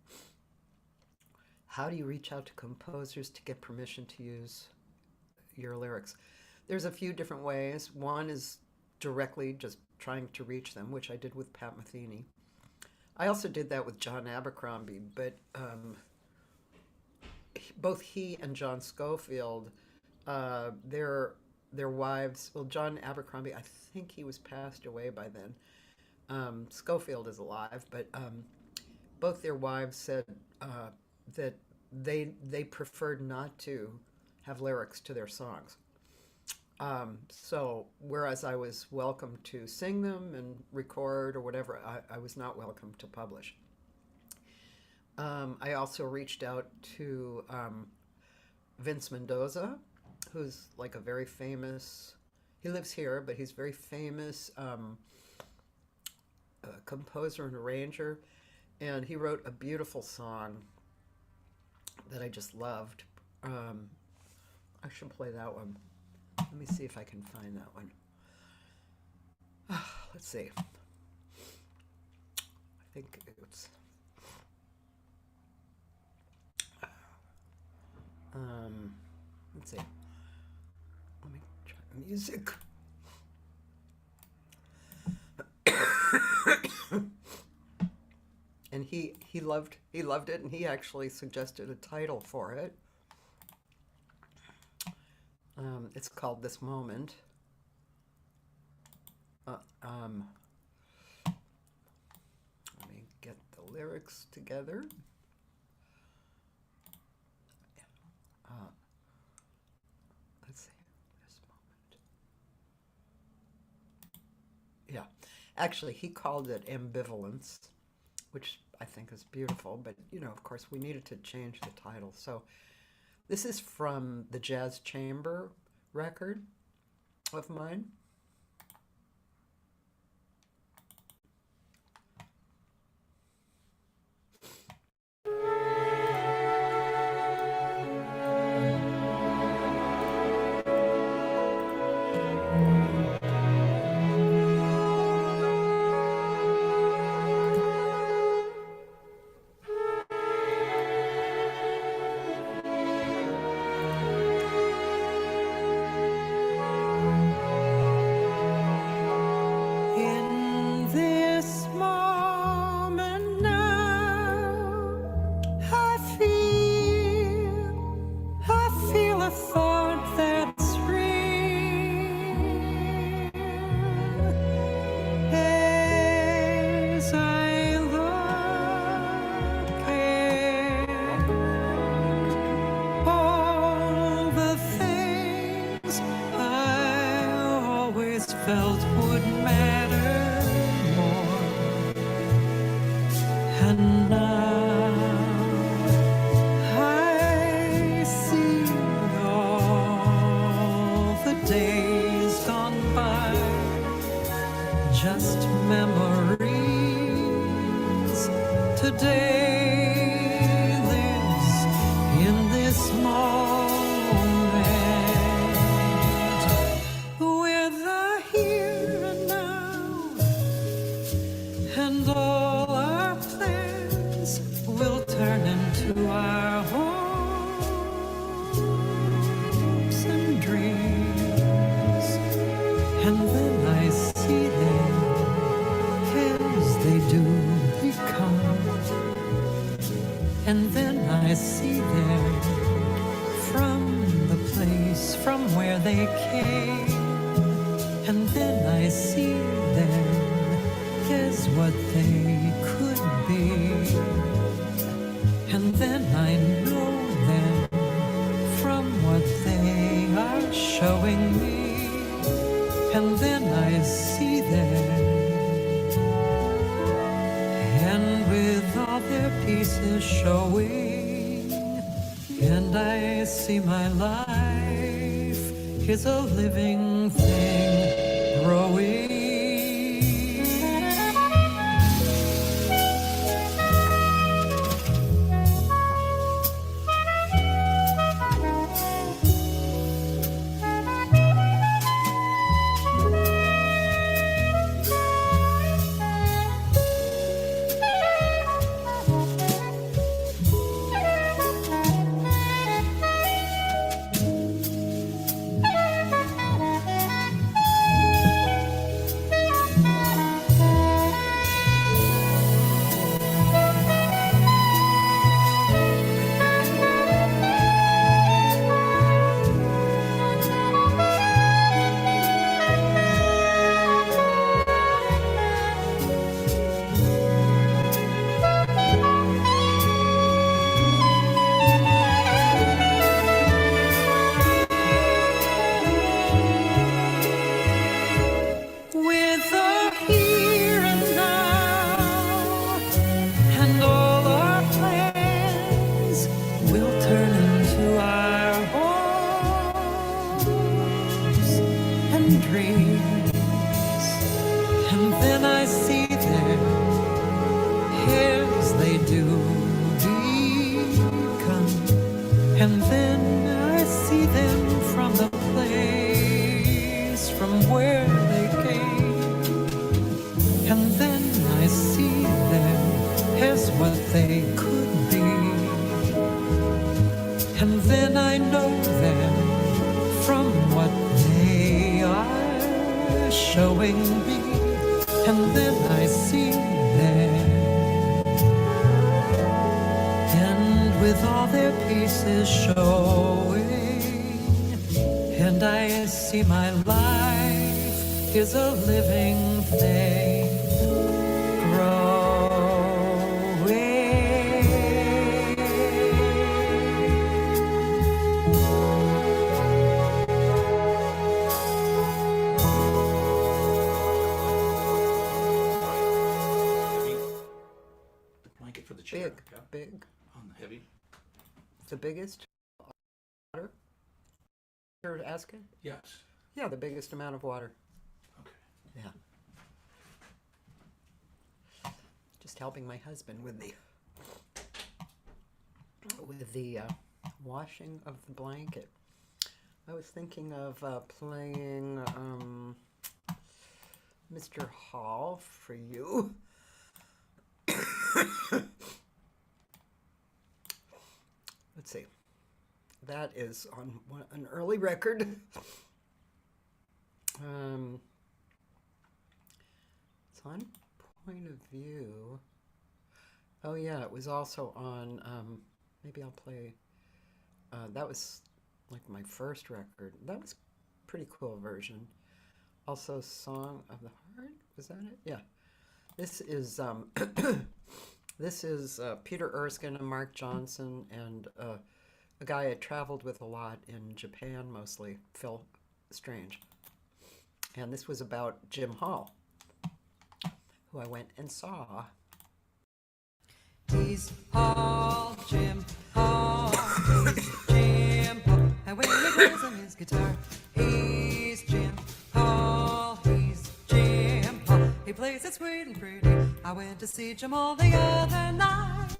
How do you reach out to composers to get permission to use your lyrics? There's a few different ways. One is directly just trying to reach them, which I did with Pat Metheny. I also did that with John Abercrombie, but both he and John Schofield, their wives. Well, John Abercrombie, I think he was passed away by then. Schofield is alive, but both their wives said that they preferred not to have lyrics to their songs. So whereas I was welcome to sing them and record or whatever, I was not welcome to publish. I also reached out to Vince Mendoza, who's like a very famous, he lives here, but he's very famous composer and arranger. And he wrote a beautiful song that I just loved. I should play that one. Let me see if I can find that one. Let's see. I think it's... let's see. Let me try the music. And he loved it, and he actually suggested a title for it. It's called This Moment. Let me get the lyrics together. Let's see. This moment. Yeah. Actually, he called it ambivalence, which I think is beautiful, but of course, we needed to change the title. So this is from the Jazz Chamber record of mine. In this moment now, I feel a thought that's real. As I look at all the things I always felt would matter more, and now I see all the days gone by, just memories. Today lives in this moment. We're the here and now, and all our plans will turn into our hopes and dreams. And then I see them as they do become. And then I see them from the place from where they came. And then I see them as what they could be. And then I know them from what they are showing me. And then I see them, and with all their pieces showing, and I see my life is a living thing growing. And then I see them from the place from where they came. And then I see them as what they could be. And then I know them from what they are showing me. And then I see them, and with all their pieces showing, and I see my life is a living thing growing. Yeah. Big. Heavy. The biggest water? You're asking? Yes. Yeah, the biggest amount of water. Okay. Yeah. Just helping my husband with the washing of the blanket. I was thinking of playing Mr. Hall for you. Let's see. That is on an early record. It's on Point of View. Oh yeah, it was also on. Maybe I'll play. That was like my first record. That was a pretty cool version. Also, Song of the Heart. Was that it? Yeah. This is this is Peter Erskine and Mark Johnson and a guy I traveled with a lot in Japan, mostly Phil Strange. And this was about Jim Hall, who I went and saw. He's Hall, Jim Hall, he's Jim Hall, and when he plays on his guitar, he's Jim Hall, he's Jim Hall. He plays it sweet and pretty. I went to see Jim Hall the other night.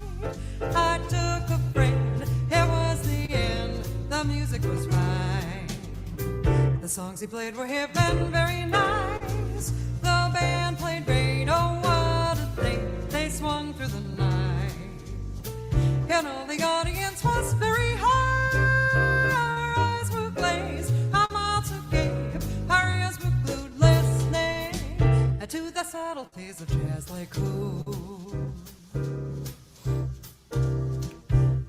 I took a friend, it was the end, the music was right. The songs he played were hip and very nice. The band played great, oh what a thing, they swung through the night. And all the audience was very high. Our eyes were glazed, our mouths were gape, our ears were glued listening to the subtleties of jazz like cool.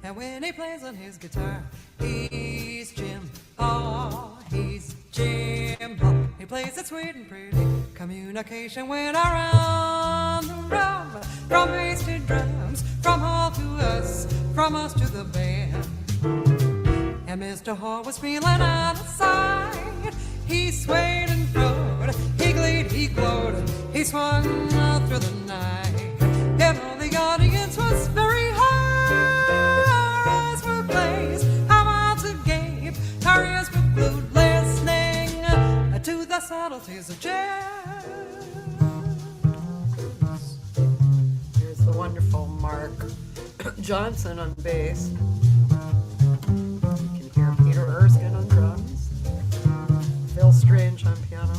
And when he plays on his guitar, he's Jim Hall, he's Jim Hall. He plays it sweet and pretty. Communication went around the room, from bass to drums, from Hall to us, from us to the band. And Mr. Hall was feeling out of sight. He swayed and flowed, he gleed, he glowed, he swung out through the night. And all the audience was very high. Our eyes were glazed, our mouths agape, our ears were glued, listening to the subtleties of jazz. Here's the wonderful Mark Johnson on bass. You can hear Peter Erskine on drums, Phil Strange on piano.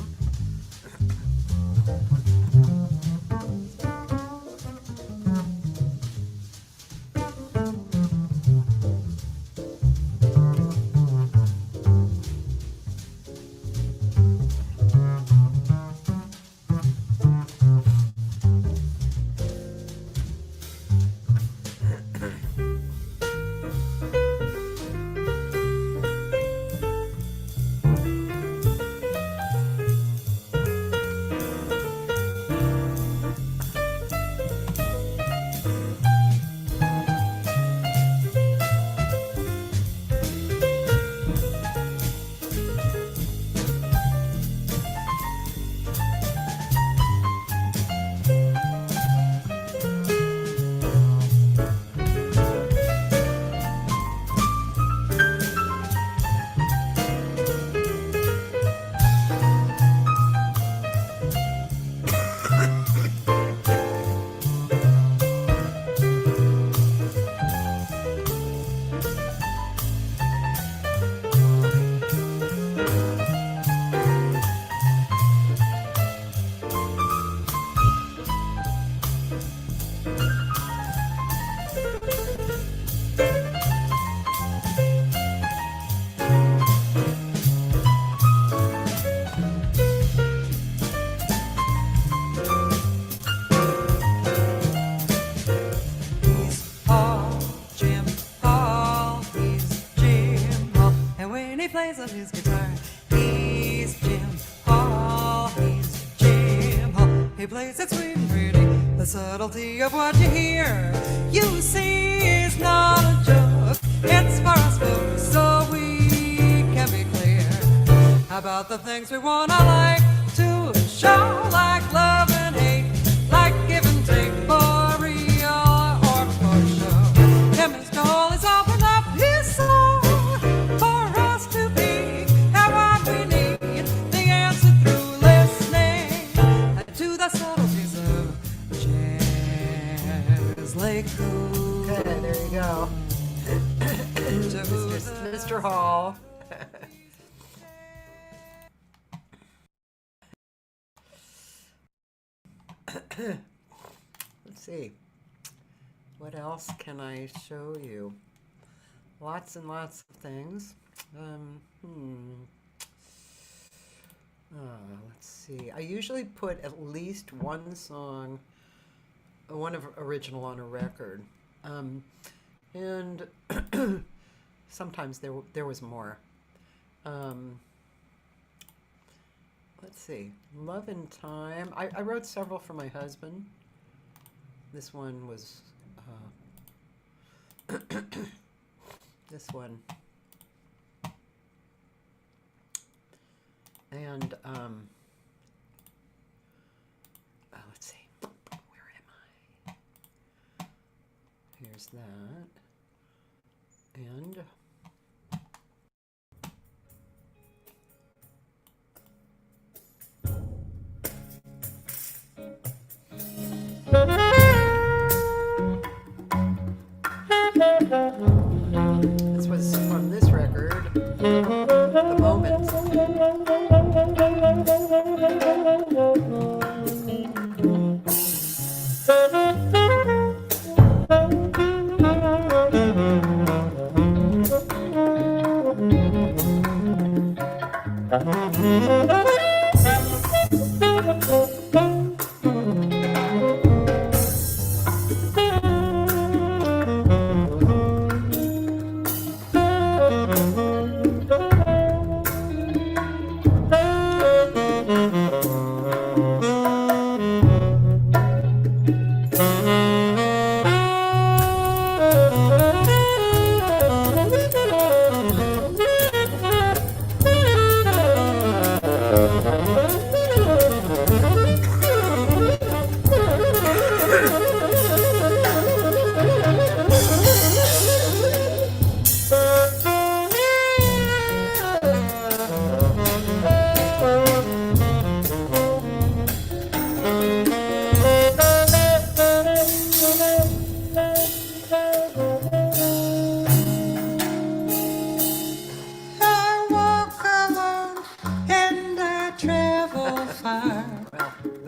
plays on his guitar. He's Jim Hall, he's Jim Hall. He plays it sweet and pretty. The subtlety of what you hear, you see, is not a joke. It's for us folks, so we can be clear about the things we wanna like to show, like love and hate, like give and take, for real or for show. know. Mr. Hall. Let's see. What else can I show you? Lots and lots of things. Let's see. I usually put at least one song, original on a record. And sometimes there was more. Let's see. Love and Time. I wrote several for my husband. This one was this one. And let's see. Where am I? Here's that. And this was from this record, The Moment.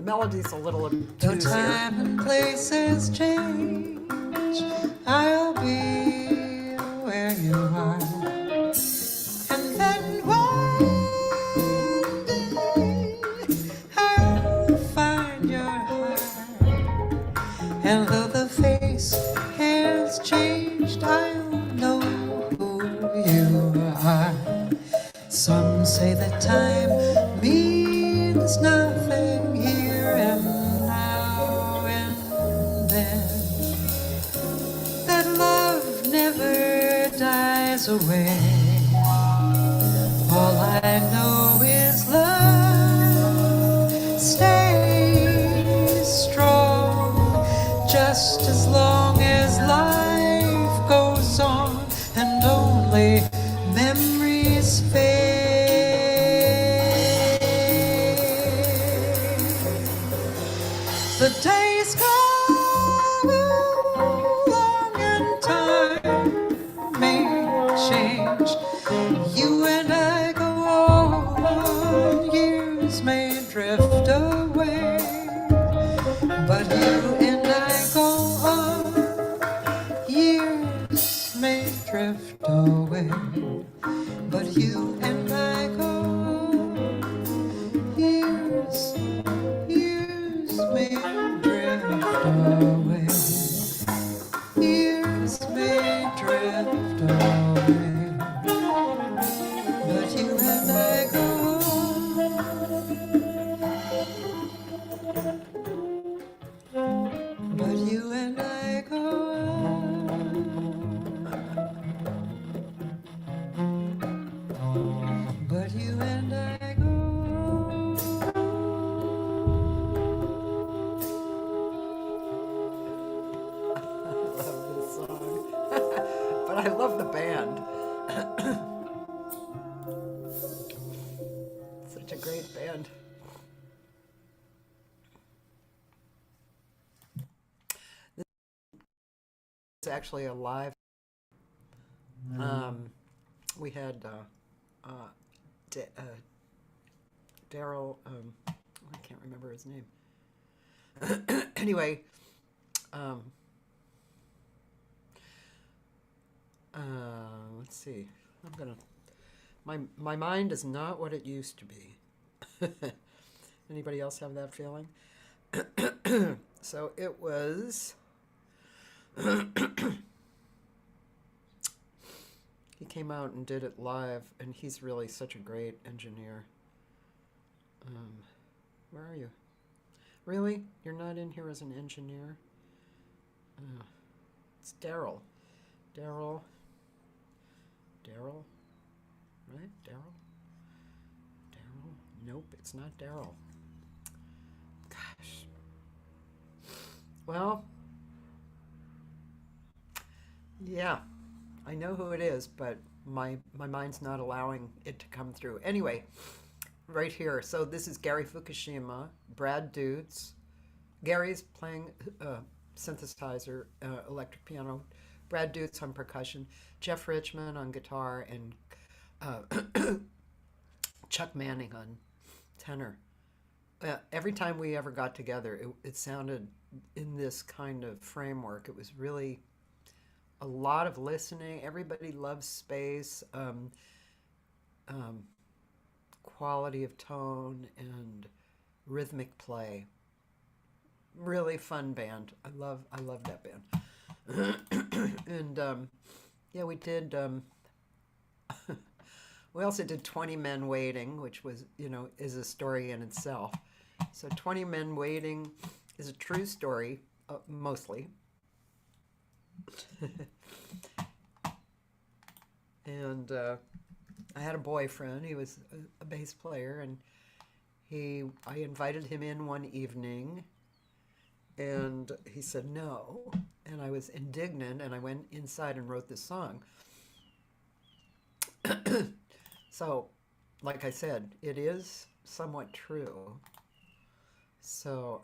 Melody's a little Though obtuse here. time and places change, I'll be where you are. And then one day I'll find your heart. And though the face has changed, I'll know who you are. Some say that time means nothing here and now and then, that love never dies away. All I know is love stays strong just as long as life goes on and only memories fade. The days come along and time may change. You and I go on, years may drift away, but you and I go on, years may drift away, but you and I go on, years may drift away, years may drift away, but you and I go on, but you and I go on, but you and I go But I love the band. Such a great band. This is actually a live We had Daryl, I can't remember his name. Anyway, let's see. My mind is not what it used to be. Anybody else have that feeling? So it was. He came out and did it live, and he's really such a great engineer. Where are you? Really? You're not in here as an engineer? It's Daryl. Daryl. Right? Daryl? Nope, it's not Daryl. Gosh. Well, yeah, I know who it is, but my mind's not allowing it to come through. Anyway, right here. So this is Gary Fukushima, Brad Dutz. Gary's playing synthesizer, electric piano. Brad Dutz on percussion. Jeff Richman on guitar, and Chuck Manning on tenor. Every time we ever got together, it sounded in this kind of framework. It was really a lot of listening. Everybody loves space, quality of tone, and rhythmic play. Really fun band. I love that band. And yeah, we did. We also did 20 Men Waiting, which was, is a story in itself. So 20 Men Waiting is a true story, mostly. And I had a boyfriend. He was a bass player, and I invited him in one evening, and he said no, and I was indignant, and I went inside and wrote this song. So, like I said, it is somewhat true. So,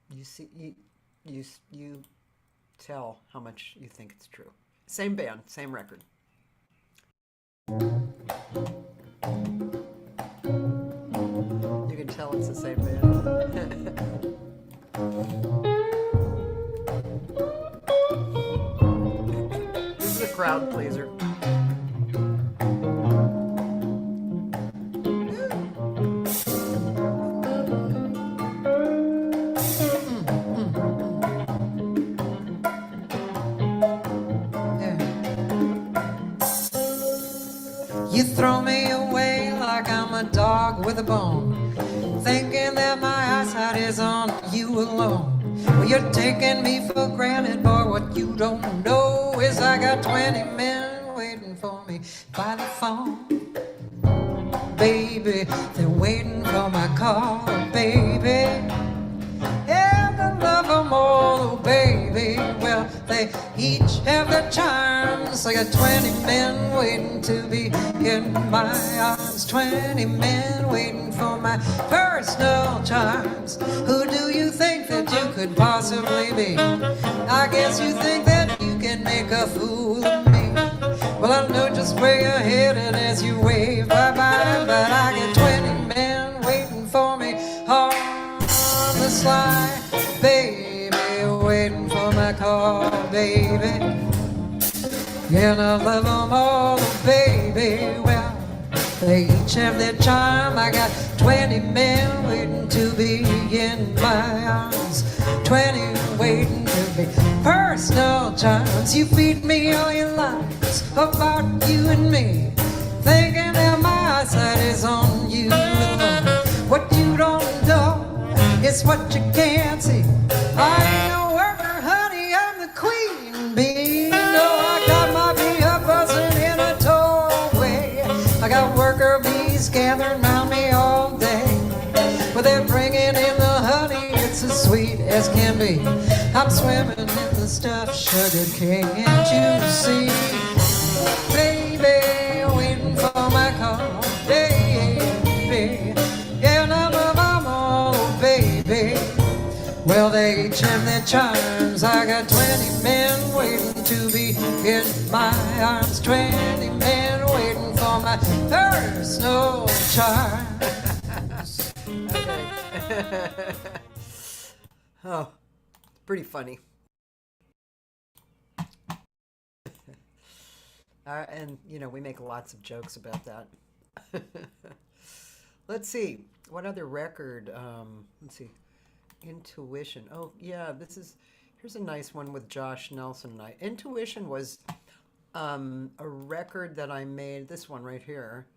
you see, you tell how much you think it's true. Same band, same record. You can tell it's the same band. This is a crowd pleaser. You throw me away like I'm a dog with a bone, thinking that my eyesight is on you alone. Well, you're taking me for granted, boy. What you don't know is I got 20 men waiting for me by the phone. Baby, they're waiting for my call, baby. Yeah, I love them all, oh, baby. Well, they each have their charms. I got 20 men waiting to be in my arms. 20 men waiting for my personal charms. Who do you think that you could possibly be? I guess you think that you can make a fool of me. Well, I know just where you're headed as you wave bye-bye, but I got 20 men waiting for me on the sly, baby, waiting for my call, baby. And I love them all, baby. Well, they each have their charm. I got 20 men waiting to be in my arms. 20 waiting to be personal charms. You feed me all your lies about you and me, thinking that my eyesight is on you alone. What you don't know is what you can't see. I ain't no worker, honey, I'm the queen bee. No, I got my bee up buzzing in a tollway. I got worker bees gathering round me all day. But they're bringing in the honey, it's as sweet as can be. I'm swimming in the stuff, sugar, can't you see? Baby, waiting for my call, baby. Yeah, I'm all, baby. Well, they each have their charms. I got 20 men waiting to be in my arms, 20 men waiting for my personal charms. Oh, pretty funny. And, you know, we make lots of jokes about that. Let's see. What other record? Let's see. Intuition. Oh, yeah, here's a nice one with Josh Nelson and I. Intuition was a record that I made. This one right here.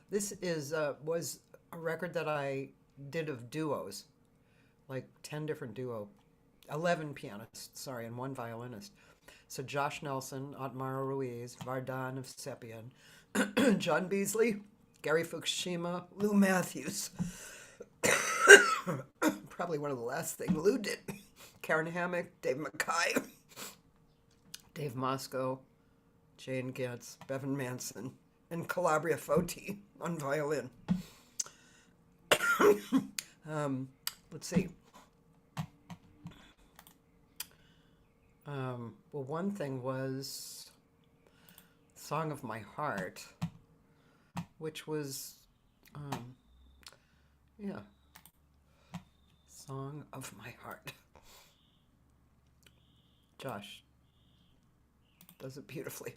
This was a record that I did of duos, like 10 different 11 pianists, sorry, and one violinist. So Josh Nelson, Otmaro Ruiz, Vardan of Sepian, John Beasley, Gary Fukushima, Lou Matthews. Probably one of the last things Lou did. Karen Hammock, Dave Mackay, Dave Moscow, Jane Getz, Bevan Manson, and Calabria Foti on violin. Let's see. Well, one thing was Song of My Heart, which was, yeah, Song of My Heart. Josh does it beautifully.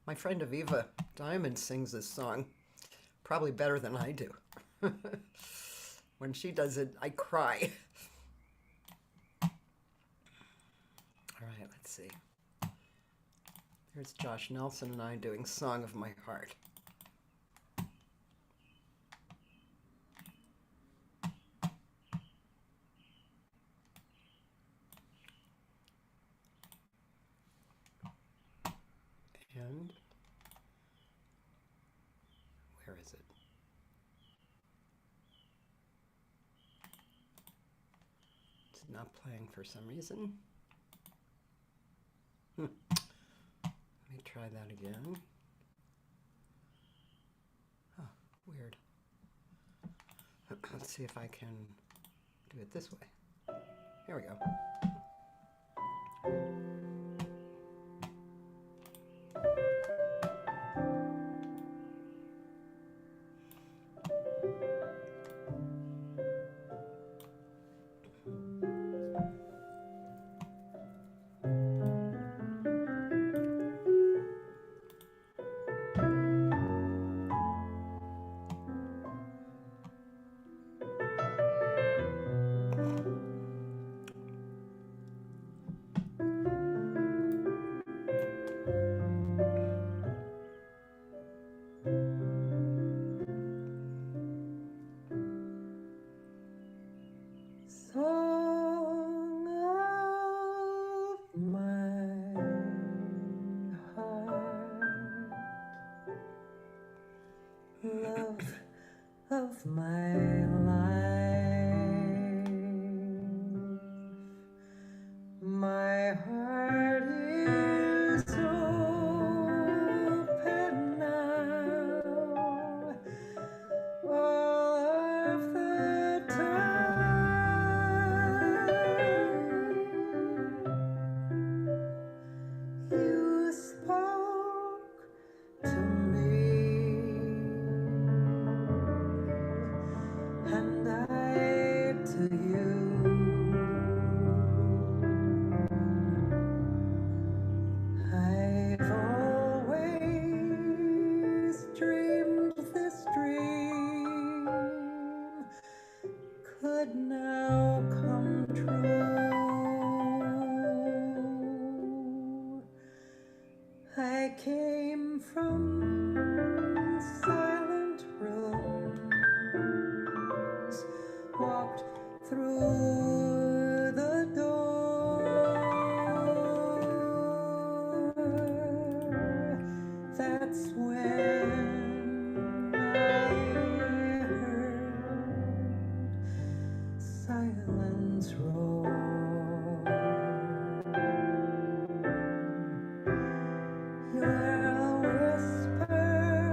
My friend Aviva Diamond sings this song probably better than I do. When she does it, I cry. All right, let's see. Here's Josh Nelson and I doing Song of My Heart. And where is it? It's not playing for some reason. Let me try that again. Oh, weird. Let's see if I can do it this way. Here we go. Song of my heart, love of my life, my heart is open now, all of the time. You spoke to me, and I to you. I've always dreamed this dream could now come true. I came from silent rooms, walked through the door. That's when I heard silence roar. You're a whisper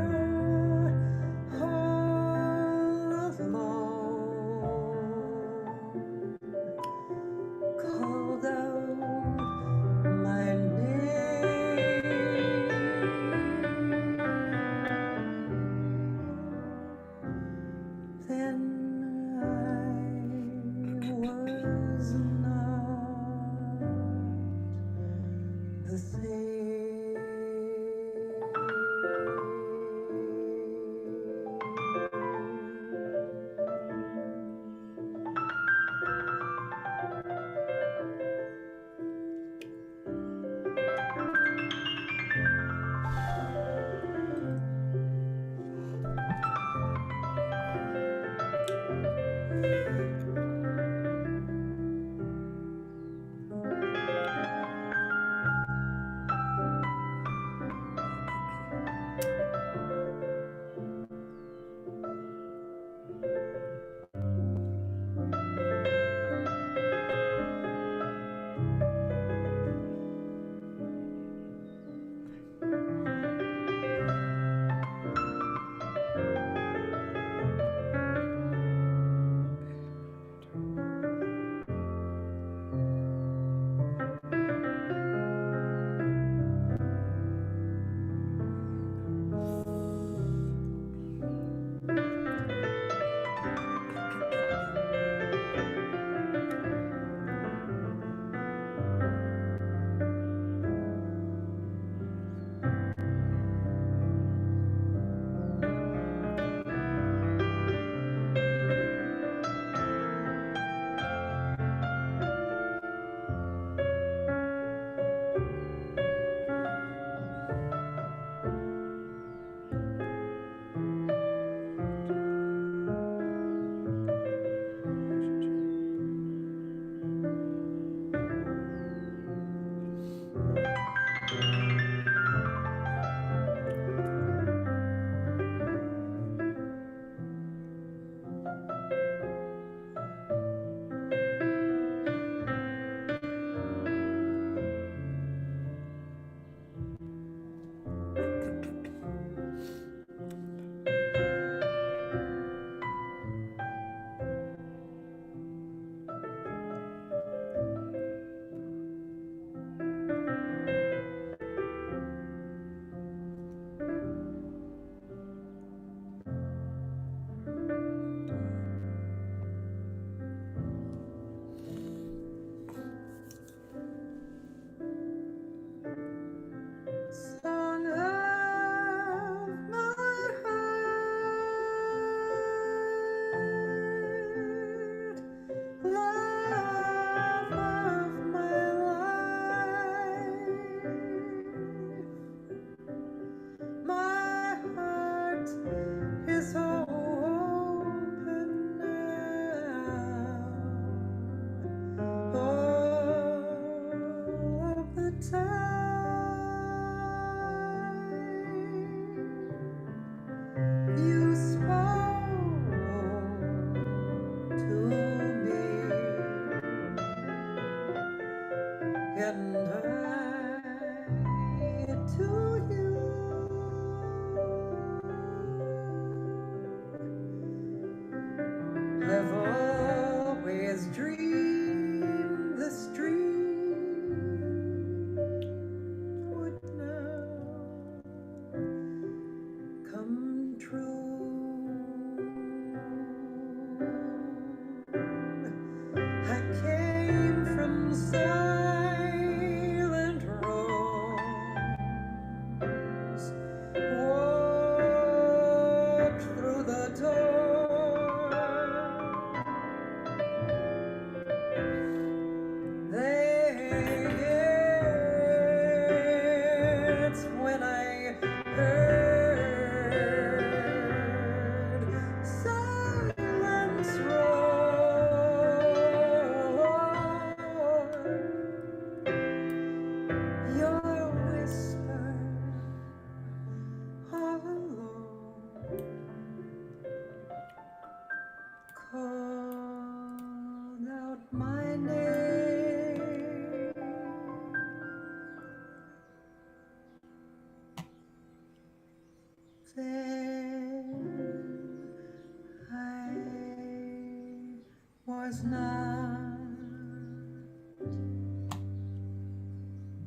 Was not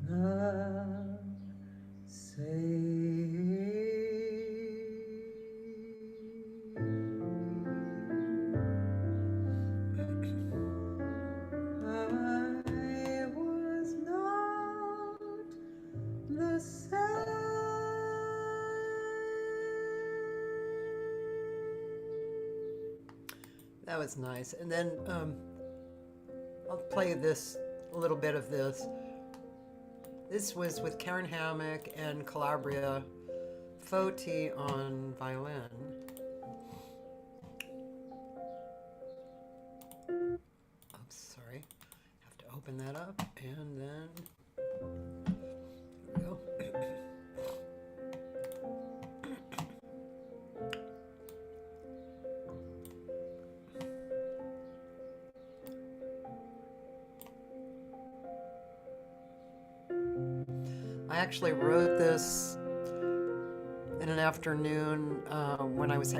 the same. I was not same. That was nice. And then I'll play this, a little bit of this. This was with Karen Hammock and Calabria Foti on violin. Oops, sorry. Have to open that up and then there we go. I actually wrote this in an afternoon when I was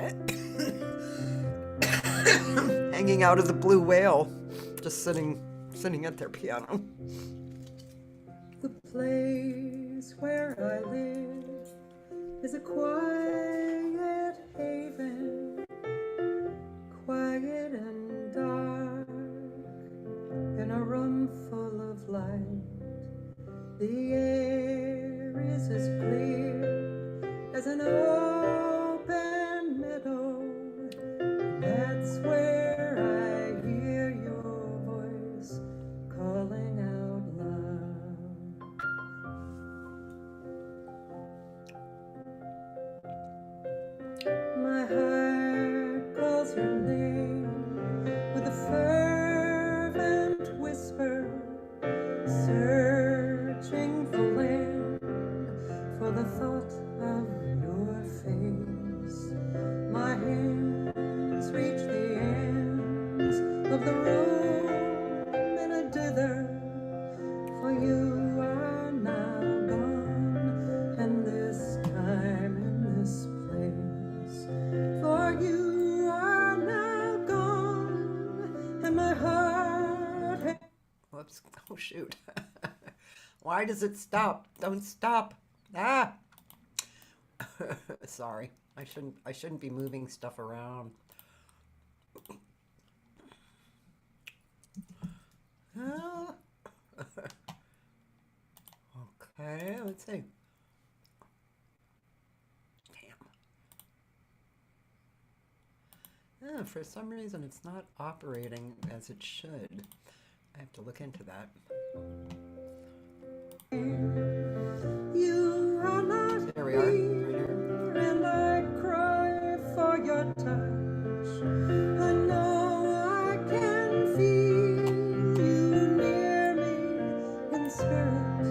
hanging out of the Blue Whale, just sitting at their piano. The place where I live is a quiet haven, quiet and dark, in a room full of light. The air is as clear as an open meadow. That's where I hear your voice calling out loud. My heart calls your name with a fervent whisper, searching the land for the thought of your face. My hands reach the ends of the room in a dither, for you are now gone, and this time in this place, for you are now gone, and my heart. Whoops! Oh shoot! Why does it stop? Don't stop! Ah! Sorry, I shouldn't be moving stuff around. Ah. Okay, let's see. Damn. Ah, for some reason it's not operating as it should. I have to look into that. You are not There we are. Right here. here, and I cry for your touch. I know I can feel you near me in spirit,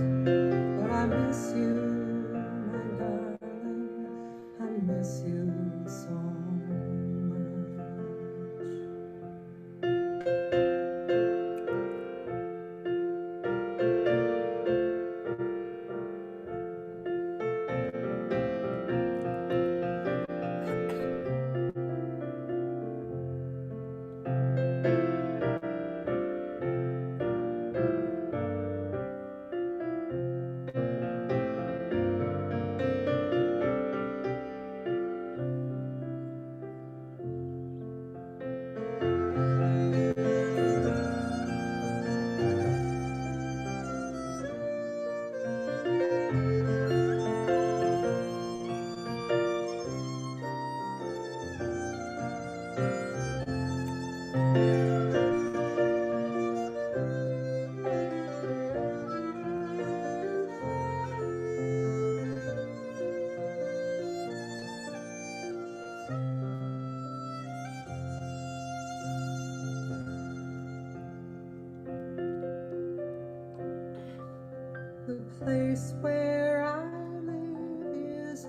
but I miss you, my darling. I miss you so much. The place where I live is a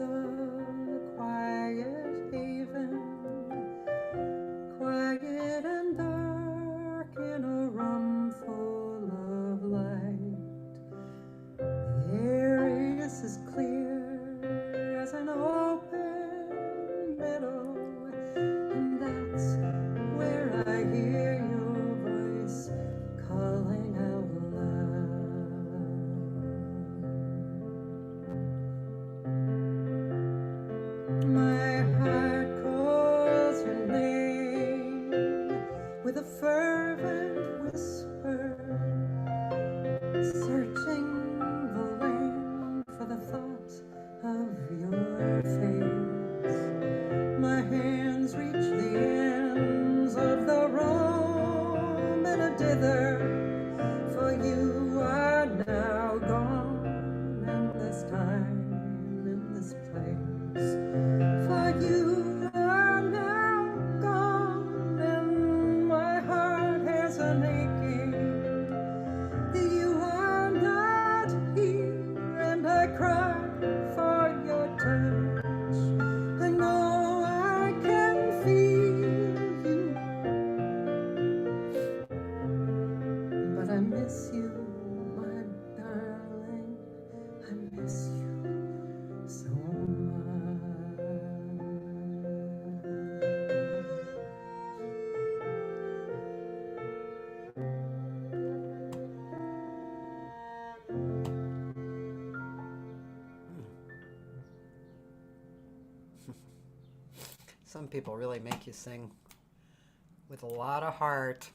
quiet haven, quiet and dark in a room full of light. The air is as clear as an open meadow, and that's where I hear your voice calling out loud. My heart calls your name with a fervent whisper, searching the land for the thought last time in this place. For you are now gone, and my heart has an aching. You are not here, and I cry for your touch. I know I can feel you, but I miss you, my darling. I miss you so much. Some people really make you sing with a lot of heart.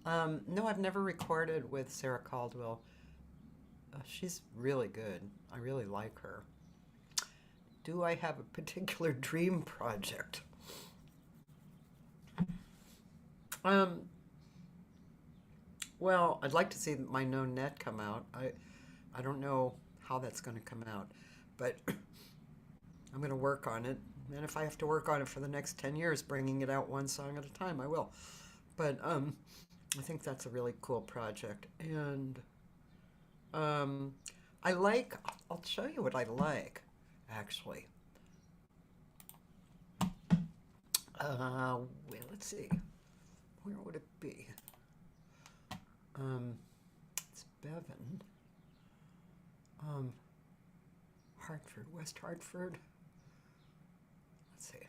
No, I've never recorded with Sarah Caldwell. She's really good. I really like her. Do I have a particular dream project? Well, I'd like to see my No Net come out. I don't know how that's going to come out, but I'm going to work on it. And if I have to work on it for the next 10 years, bringing it out one song at a time, I will. But I think that's a really cool project. And I like, I'll show you what I like, actually. Well, let's see. Where would it be? It's Bevan. Hartford, West Hartford. Let's see.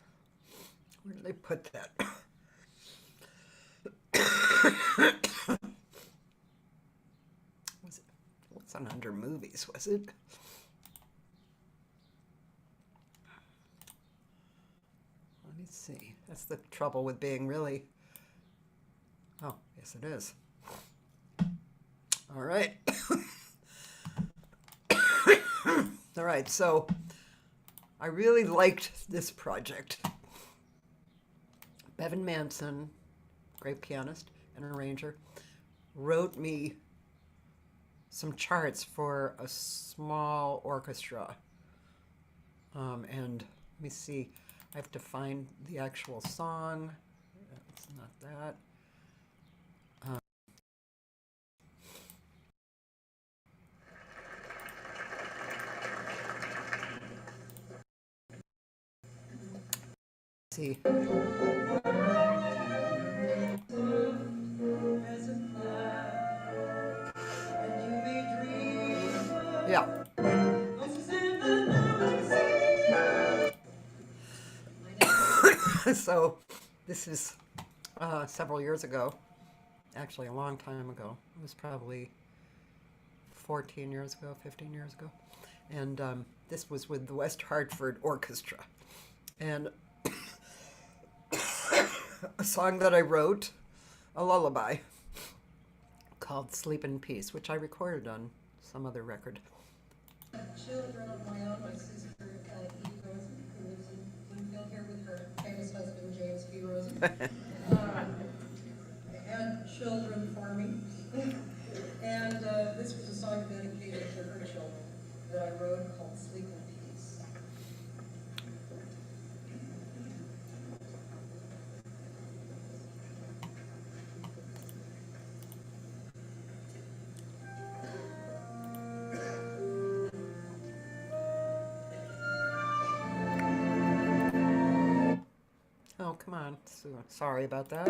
Where did they put that? Was it? What's on under movies? Was it? Let me see. That's the trouble with being really. Oh, yes, it is. All right. All right, so I really liked this project. Bevan Manson, great pianist and arranger, wrote me some charts for a small orchestra. And let me see, I have to find the actual song. It's not that. See. Yeah. So this is several years ago, actually a long time ago. It was probably 14 years ago, 15 years ago. And this was with the West Hartford Orchestra. And a song that I wrote, a lullaby, called Sleep in Peace, which I recorded on some other record. Children of my own, my sister Edie Rosen, who lives in Bloomfield here with her famous husband James B. Rosen, had children for me. And this was a song dedicated to her children that I wrote called Sleep in Peace. Oh, come on. Sorry about that.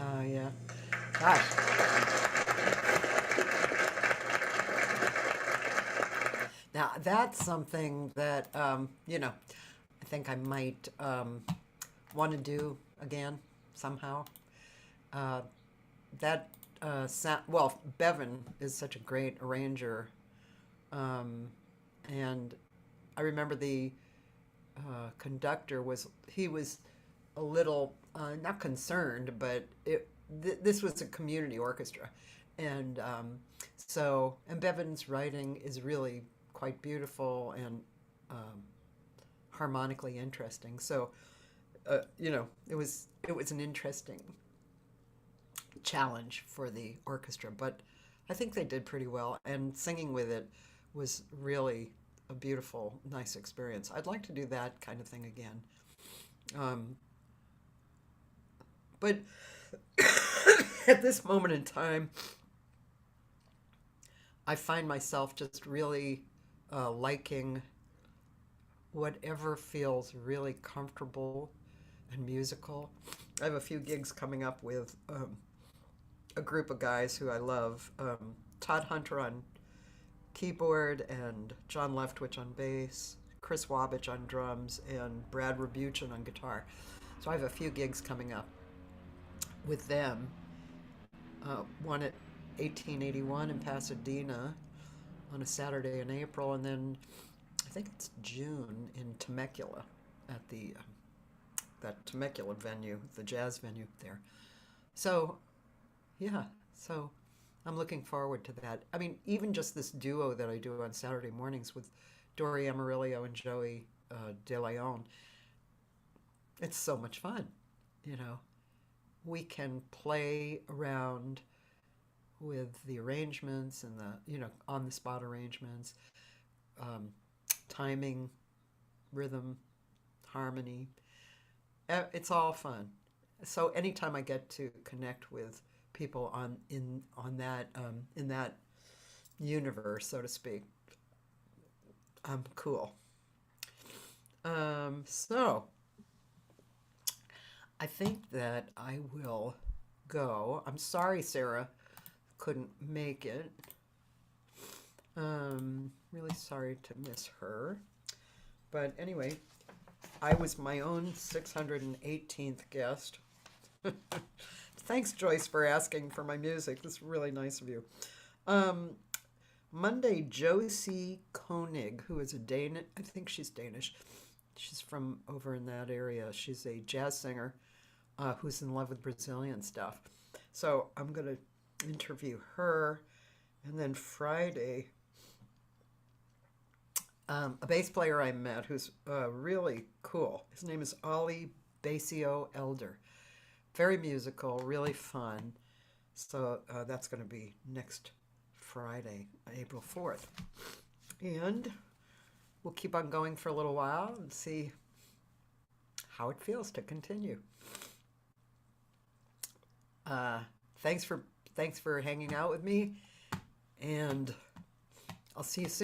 Oh, yeah. Gosh. Now, that's something that, I think I might want to do again somehow. Uh, well, Bevan is such a great arranger. Um, and I remember the conductor he was a little, not concerned, but this was a community orchestra. And and Bevan's writing is really quite beautiful and harmonically interesting. So, it was an interesting challenge for the orchestra, but I think they did pretty well. And singing with it was really a beautiful, nice experience. I'd like to do that kind of thing again. But at this moment in time, I find myself just really liking whatever feels really comfortable and musical. I have a few gigs coming up with a group of guys who I love. Todd Hunter on keyboard and John Leftwich on bass, Chris Wabich on drums, and Brad Rebuchin on guitar. So I have a few gigs coming up with them. One at 1881 in Pasadena on a Saturday in April, and then I think it's June in Temecula at the that Temecula venue, the jazz venue there. So, yeah, so I'm looking forward to that. I mean, even just this duo that I do on Saturday mornings with Dori Amarillo and Joey De Leon, it's so much fun, you know. We can play around with the arrangements and the, on-the-spot arrangements, timing, rhythm, harmony. It's all fun. So anytime I get to connect with people on that in that universe, so to speak, I'm cool. So I think that I will go. I'm sorry Sarah couldn't make it. Really sorry to miss her. But anyway, I was my own 618th guest. Thanks, Joyce, for asking for my music. This is really nice of you. Monday, Josie Koenig, who is a Danish, I think she's Danish. She's from over in that area. She's a jazz singer who's in love with Brazilian stuff. So I'm going to interview her. And then Friday, a bass player I met who's really cool. His name is Ollie Basio Elder. Very musical, really fun. So that's going to be next Friday, April 4th. And we'll keep on going for a little while and see how it feels to continue. Thanks for hanging out with me, and I'll see you soon.